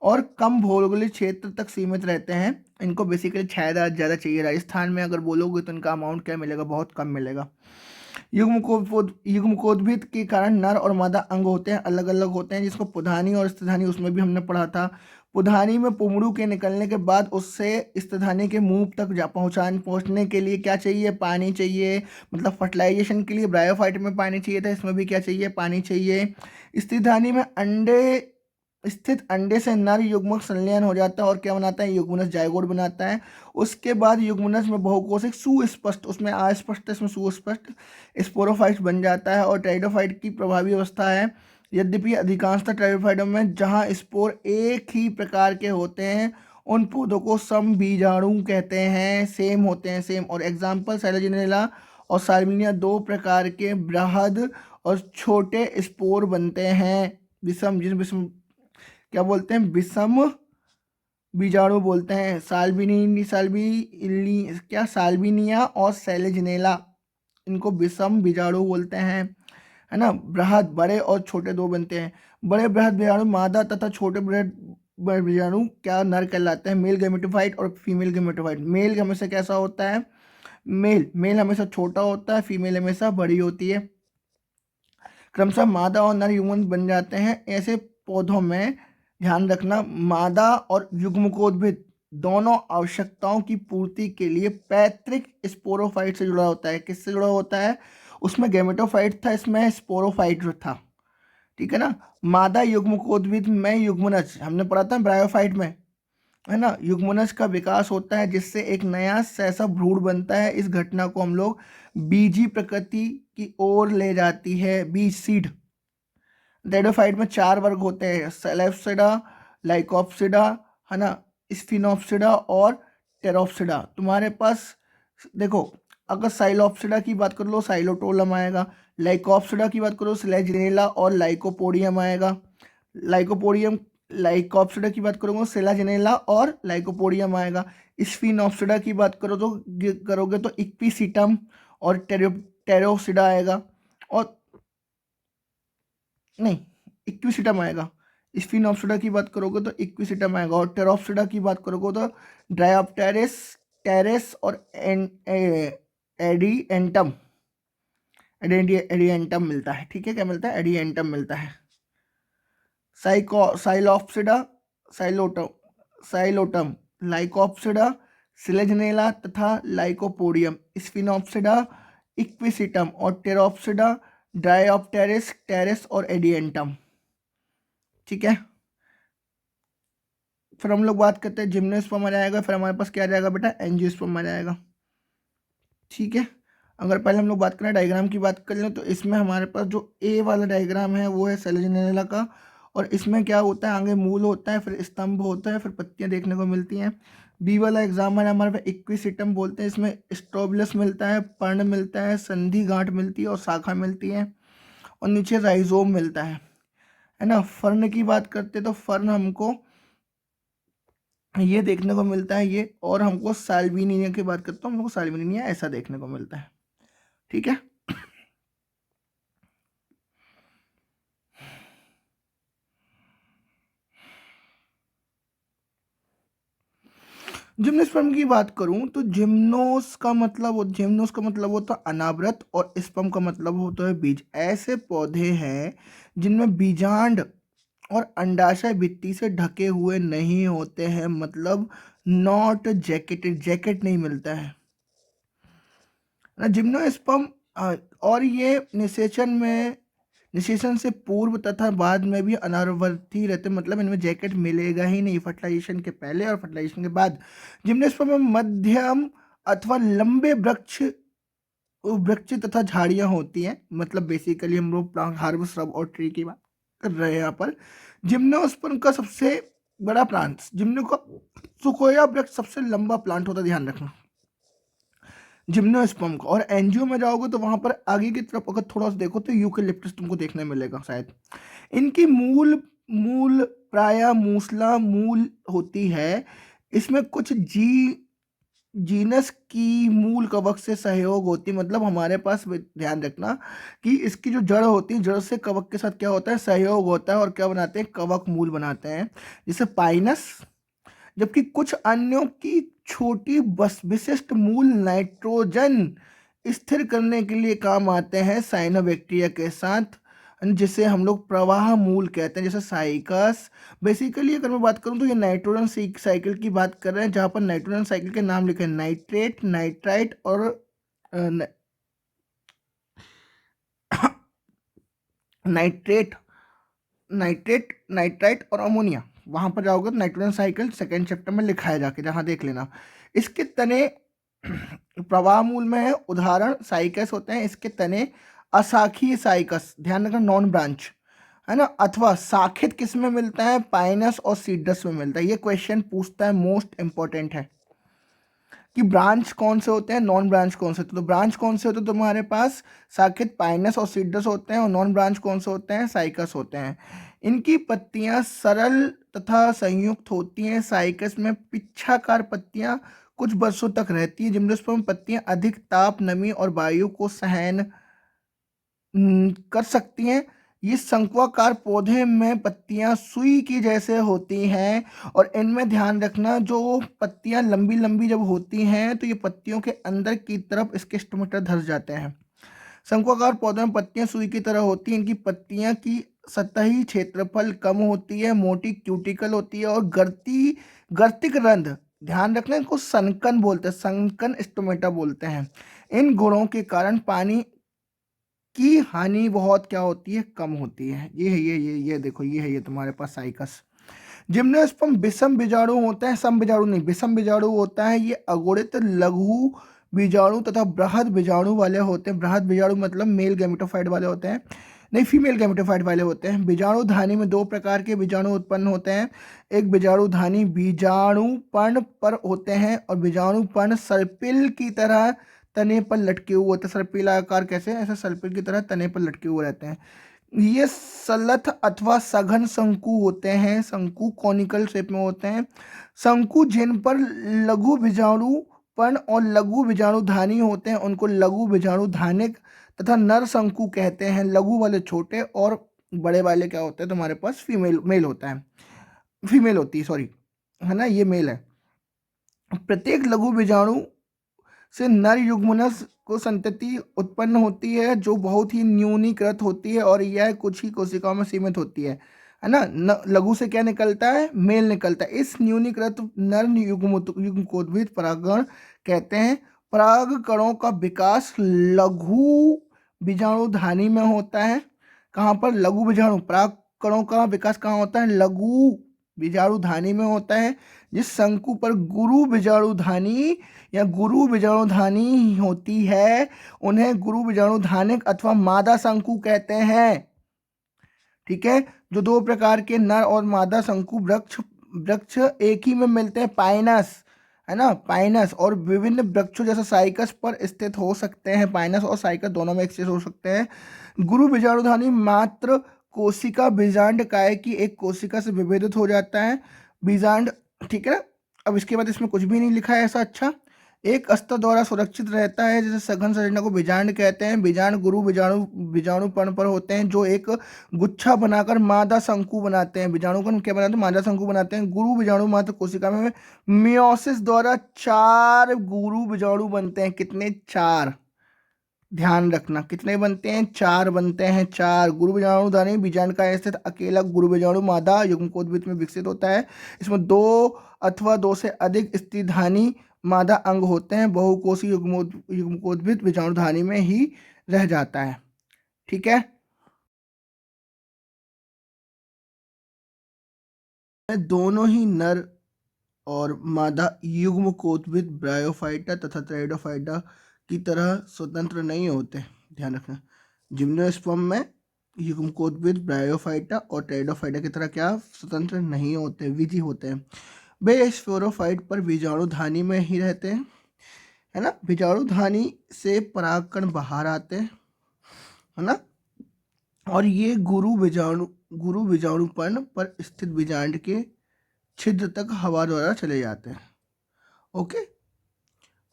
और कम भौगोलिक क्षेत्र तक सीमित रहते हैं। इनको बेसिकली छायादार ज़्यादा चाहिए। राजस्थान में अगर बोलोगे तो इनका अमाउंट क्या मिलेगा? बहुत कम मिलेगा। युग्मकोद्भिद के कारण नर और मादा अंग होते हैं, अलग अलग होते हैं, जिसको पुधानी और स्तधानी, उसमें भी हमने पढ़ा था। पुधानी में पुमड़ू के निकलने के बाद उससे स्तधानी के मुंह तक पहुंचने के लिए क्या चाहिए? पानी चाहिए। मतलब फर्टिलाइजेशन के लिए ब्रायोफाइट में पानी चाहिए था, इसमें भी क्या चाहिए? पानी चाहिए। स्तधानी में स्थित अंडे से नर युग्मक संलयन हो जाता है और क्या बनाता है? युग्मनस जायगोट बनाता है। उसके बाद युग्मनस में बहुकोशिक सुस्पष्ट, उसमें अस्पष्ट, इसमें सुस्पष्ट स्पोरोफाइट बन जाता है और टेरिडोफाइट की प्रभावी अवस्था है। यद्यपि अधिकांशतः टेरिडोफाइटों में जहां स्पोर एक ही प्रकार के होते हैं, उन पौधों को समबीजाणु कहते हैं, सेम होते हैं, सेम। और एग्जाम्पल सेलाजिनेला और साल्विनिया, दो प्रकार के बृहद और छोटे स्पोर बनते हैं। विषम क्या बोलते हैं? विषम बीजाणु बोलते हैं। साल्विनिया और सेलेजिनेला, इनको विषम बीजाणु बोलते हैं, है ना। बृहद, बड़े और छोटे दो बनते हैं। बड़े बृहद बीजाणु मादा तथा छोटे बृहद बीजाणु क्या? नर कहलाते हैं। मेल गैमेटोफाइट और फीमेल गैमेटोफाइट। मेल हमेशा कैसा होता है? मेल हमेशा छोटा होता है, फीमेल हमेशा बड़ी होती है। क्रमशः मादा और नर युग्मन बन जाते हैं। ऐसे पौधों में ध्यान रखना, मादा और युग्मकोद्भिद दोनों आवश्यकताओं की पूर्ति के लिए पैतृक स्पोरोफाइट से जुड़ा होता है। किससे जुड़ा होता है? उसमें गैमेटोफाइट था, इसमें स्पोरोफाइट था, ठीक है ना। मादा युग्मकोद्भिद में युग्मनज, हमने पढ़ा था ब्रायोफाइट में, है ना, युग्मनज का विकास होता है, जिससे एक नया सहसा भ्रूण बनता है। इस घटना को हम लोग बीजी प्रकृति की ओर ले जाती है, बीज, सीड। टेरिडोफाइट में 4 वर्ग होते हैं, सेलेप्सिडा, लाइकोप्सिडा, है ना, स्फिनोप्सिडा और टेरोप्सिडा। तुम्हारे पास देखो, अगर साइलोप्सिडा की बात कर लो, साइलोटोलम आएगा। लाइकोप्सिडा की बात करो, सेलेजिनेला और लाइकोपोडियम आएगा। लाइकोप्सिडा की बात करोगे, सेलाजिनेला और लाइकोपोडियम आएगा। स्फिनोप्सिडा की बात करोगे तो इक्विसीटम और टेरोप्सिडा आएगा। और नहीं, इक्विसिटम आएगा। स्फिनोप्सिडा की बात करोगे तो इक्विसिटम आएगा, और टेरोप्सिडा की बात करोगे तो ड्रायोप्टेरिस, टेरेस और एडिएंटम, एडिएंटम मिलता है। ठीक है, क्या मिलता है? एडिएंटम मिलता है। साइलोप्सिडा, साइलोटम, साइलोटम, लाइकोप्सिडा, सिलेजनेला तथा लाइकोपोडियम, स्फिनोप्सिडा, इक्विसिटम और टेरोप्सिडा, ड्रायोप्टेरिस, टेरेस और एडिएंटम। ठीक है, फिर हम लोग बात करते हैं जिम्नोस्पर्म आ जाएगा, फिर हमारे पास क्या आ जाएगा बेटा? एंजियोस्पर्म आ जाएगा। ठीक है, अगर पहले हम लोग बात करें डायग्राम की बात कर लें तो इसमें हमारे पास जो ए वाला डायग्राम है वो है सेलेजनेला का, और इसमें क्या होता है? आगे मूल होता है, फिर स्तंभ होता है, फिर पत्तियां देखने को मिलती हैं। बी वाला एग्जाम है हमारे पास इक्विसिटम बोलते हैं, इसमें स्ट्रोबुलस मिलता है, पर्ण मिलता है, संधि गांठ मिलती है और शाखा मिलती है, और नीचे राइजोम मिलता है ना। फर्न की बात करते तो फर्न हमको ये देखने को मिलता है ये, और हमको साल्विनिया की बात करते हो हमको साल्विनिया ऐसा देखने को मिलता है। ठीक है, जिम्नोस्पर्म की बात करूं तो जिम्नोस का मतलब होता है अनावृत, और स्पर्म का मतलब होता है बीज। ऐसे पौधे हैं जिनमें बीजांड और अंडाशय भित्ति से ढके हुए नहीं होते हैं, मतलब नॉट जैकेटेड, जैकेट नहीं मिलता है ना जिम्नोस्पर्म। और ये निषेचन से पूर्व तथा बाद में भी अनावृत ही रहते, मतलब इनमें जैकेट मिलेगा ही नहीं, फर्टिलाइजेशन के पहले और फर्टिलाइजेशन के बाद। जिम्नोस्पर्म में मध्यम अथवा लंबे वृक्ष तथा झाड़ियां होती हैं, मतलब बेसिकली हम लोग प्लांट हार्ब, श्रब और ट्री की बात कर रहे हैं यहाँ पर। जिम्नोस्पर्म का सबसे बड़ा प्लांट जिम्नो का सुकोया वृक्ष सबसे लंबा प्लांट होता है, ध्यान रखना जिम्नोस्पर्म का। और एनजीओ में जाओगे तो वहां पर आगे की तरफ अगर थोड़ा सा देखो तो यूकेलिप्टस तुमको देखने मिलेगा शायद। इनकी मूल मूल प्राय मूसला मूल होती है। इसमें कुछ जीनस की मूल कवक से सहयोग होती है, मतलब हमारे पास ध्यान रखना कि इसकी जो जड़ होती है, जड़ से कवक के साथ क्या होता है? सहयोग होता है, और क्या बनाते हैं? कवक मूल बनाते हैं, जैसे पाइनस। जबकि कुछ अन्यों की छोटी बस विशिष्ट मूल नाइट्रोजन स्थिर करने के लिए काम आते हैं साइनोबैक्टीरिया के साथ, जिसे हम लोग प्रवाह मूल कहते हैं, जैसे साइकस। बेसिकली अगर मैं बात करूं तो ये नाइट्रोजन साइकिल की बात कर रहे हैं, जहां पर नाइट्रोजन साइकिल के नाम लिखे हैं नाइट्रेट, नाइट्राइट और नाइट्रेट, नाइट्राइट और अमोनिया। वहां पर जाओगे तो नाइट्रोजन साइकिल सेकेंड चैप्टर में लिखा है, जाके जहां देख लेना। इसके तने प्रवाह मूल में है, उदाहरण साइकस होते हैं। इसके तने अशाखीय साइकस, ध्यान रखना, नॉन ब्रांच है ना, अथवा शाखित किस में मिलता है? पाइनस और सीड्रस में मिलता है। ये क्वेश्चन पूछता है, मोस्ट इंपॉर्टेंट है कि ब्रांच कौन से होते हैं, नॉन ब्रांच कौन से होते हैं। तो ब्रांच कौन से होते हैं? तुम्हारे पास शाखित पाइनस और सीड्रस होते हैं, और नॉन ब्रांच कौन से होते हैं? साइकस होते हैं। इनकी पत्तियां सरल तथा संयुक्त होती हैं। साइकस में पिच्छाकार पत्तियां कुछ वर्षों तक रहती है। जिम्नोस्पर्म में पत्तियां अधिक ताप, नमी और वायु को सहन कर सकती हैं। ये शंक्वाकार पौधे में पत्तियां सुई की जैसे होती हैं, और इनमें ध्यान रखना जो पत्तियां लंबी लंबी जब होती हैं तो ये पत्तियों के अंदर की तरफ इसके स्टोमेटा धस जाते हैं। शंक्वाकार पौधों में पत्तियां सुई की तरह होती हैं। इनकी पत्तियां की सतही क्षेत्रफल कम होती है, मोटी क्यूटिकल होती है और गर्तिक रंध्र, ध्यान रखना इनको संकन बोलते हैं, संकन स्टोमेटा बोलते हैं। इन गुणों के कारण पानी की हानि बहुत क्या होती है? कम होती है। ये है ये देखो, ये है ये तुम्हारे पास साइकस। जिम्नोस्पर्म विषम बीजाणु होता है, सम बीजाणु नहीं, विषम बीजाणु होता है। ये अगुणित लघु बीजाणु तथा बृहद बीजाणु वाले होते हैं। बृहद बीजाणु मतलब मेल गैमेटोफाइट वाले होते हैं, नहीं, फीमेल गैमेटोफाइट वाले होते हैं। बीजाणुधानी में दो प्रकार के बीजाणु उत्पन्न होते हैं। एक बीजाणुधानी बीजाणुपर्ण पर होते हैं, और बीजाणुपर्ण सर्पिल की तरह तने पर लटके हुए होते हैं। सर्पिला आकार कैसे? ऐसे सर्पिल की तरह तने पर लटके हुए रहते हैं। ये सलथ अथवा सघन शंकु होते हैं, शंकु कॉनिकल शेप में होते हैं। शंकु जिन पर लघु बीजाणुपर्ण और लघु बीजाणुधानी होते हैं उनको लघु बीजाणुधानिक तथा नर शंकु कहते हैं। लघु वाले छोटे और बड़े वाले क्या होते हैं तुम्हारे पास मेल होता है, फीमेल होती है, सॉरी, है ना, ये मेल है। प्रत्येक लघु बीजाणु से नर युग्मनस को संतति उत्पन्न होती है जो बहुत ही न्यूनीकृत होती है और यह कुछ ही कोशिकाओं में सीमित होती है ना। लघु से क्या निकलता है, मेल निकलता है। इस न्यूनीकृत नर युग्मकोद्भिद परागण कहते हैं। पराग कणों का विकास लघु बीजाणु धानी में होता है। कहाँ पर, लघु बीजाणु, पराग कणों का विकास कहाँ होता है, लघु बीजाणु धानी में होता है। जिस शंकु पर गुरु बीजाणुधानी या गुरु बीजाणुधानी होती है उन्हें गुरु बीजाणुधानिक अथवा मादा शंकु कहते हैं। ठीक है, जो दो प्रकार के नर और मादा शंकु वृक्ष एक ही में मिलते हैं, पाइनस, है ना, पाइनस, और विभिन्न वृक्षों जैसे साइकस पर स्थित हो सकते हैं। पाइनस और साइकस दोनों में स्थित हो सकते हैं। गुरु बीजाणुधानी मात्र कोशिका बीजांड काय की एक कोशिका से विभेदित हो जाता है, बीजांड। ठीक है, अब इसके बाद इसमें कुछ भी नहीं लिखा है ऐसा। अच्छा, एक अस्तर द्वारा सुरक्षित रहता है, जैसे सघन संरचना को बीजांड कहते हैं। बीजांड गुरु बीजाणुपर्ण पर होते हैं जो एक गुच्छा बनाकर मादा शंकु बनाते हैं। बीजाणुपर्ण क्या बनाते हैं, मादा शंकु बनाते हैं। गुरु बीजाणु मात्र कोशिका में मियोसिस द्वारा 4 गुरु बीजाणु बनते हैं। कितने, 4, ध्यान रखना, कितने बनते हैं, 4 बनते हैं, 4। गुरु बीजाणुधानी बीजांड का स्थित अकेला गुरु बीजाणु मादा युग्मकोद्भिद में विकसित होता है। इसमें 2 अथवा 2 से अधिक स्त्रीधानी मादा अंग होते हैं। बहुकोषीय युग्मकोद्भिद बीजाणुधानी में ही रह जाता है। ठीक है, दोनों ही नर और मादा युग्मकोद्भिद ब्रायोफाइटा तथा थ्रेडोफाइटा की तरह स्वतंत्र नहीं होते। ध्यान रखना, जिम्नोस्पर्म में युग्मकोद्भिद ब्रायोफाइटा और टेरिडोफाइटा की तरह क्या स्वतंत्र नहीं होते, विधि होते हैं। वे स्फोरोफाइट पर बीजाणुधानी में ही रहते हैं, है ना। बीजाणुधानी से परागकण बाहर आते हैं, है ना, और ये गुरु बीजाणुपर्ण पर स्थित बीजांड के छिद्र तक हवा द्वारा चले जाते हैं। ओके,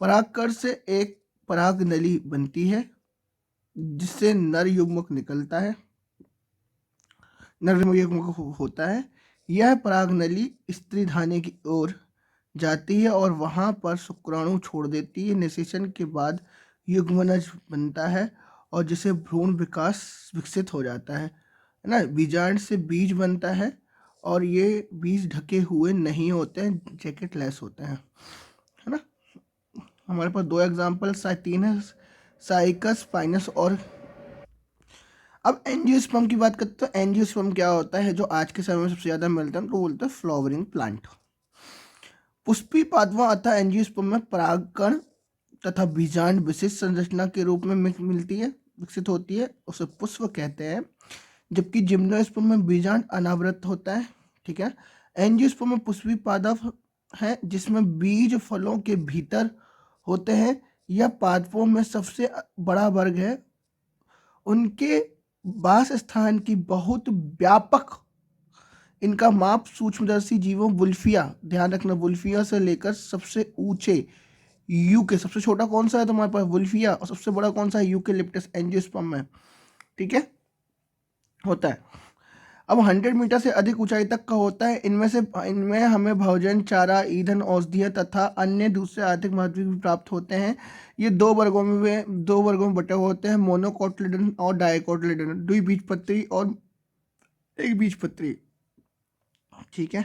परागकण से एक पराग नली बनती है जिससे नर युग्मक निकलता है, नर युग्मक होता है। यह पराग नली स्त्रीधानी की ओर जाती है और वहां पर शुक्राणु छोड़ देती है। निषेचन के बाद युग्मनज बनता है और जिसे भ्रूण विकास विकसित हो जाता है ना। बीजांड से बीज बनता है और ये बीज ढके हुए नहीं होते हैं, जैकेट लेस होते हैं, है ना। हमारे पास 2 एग्जाम्पल 3 है, साइकस, पाइनस और। अब एंजियोस्पर्म की बात करते हैं। तो एंजियोस्पर्म क्या होता है, जो आज के समय में सबसे ज़्यादा मिलता है, तो बोलते हैं फ्लावरिंग प्लांट। पुष्पी पादपों अतः एंजियोस्पर्म में परागकण तथा बीजांड विशिष्ट संरचना के रूप में मिलती है, विकसित होती है, उसे पुष्प कहते हैं। जबकि जिम्नोस्पर्म में बीजांड अनावृत होता है। ठीक है, एंजियोस्पर्म में पुष्पी पादप है जिसमें बीज फलों के भीतर होते हैं। यह पादपों में सबसे बड़ा वर्ग है। उनके वास स्थान की बहुत व्यापक इनका माप सूक्ष्मदर्शी जीवों वुल्फिया, ध्यान रखना, वुल्फिया से लेकर सबसे ऊंचे यूके, सबसे छोटा कौन सा है तुम्हारे पास, वुल्फिया, और सबसे बड़ा कौन सा है, यूकेलिप्टस, एंजियोस्पर्म में। ठीक है, होता है। अब 100 मीटर से अधिक ऊंचाई तक का होता है। इनमें हमें भोजन, चारा, ईंधन, औषधियाँ तथा अन्य दूसरे आर्थिक महत्व भी प्राप्त होते हैं। ये 2 वर्गों में बटे होते हैं, मोनोकोटिलेडन और डाइकोटिलेडन, द्विबीजपत्री और एक बीजपत्री। ठीक है,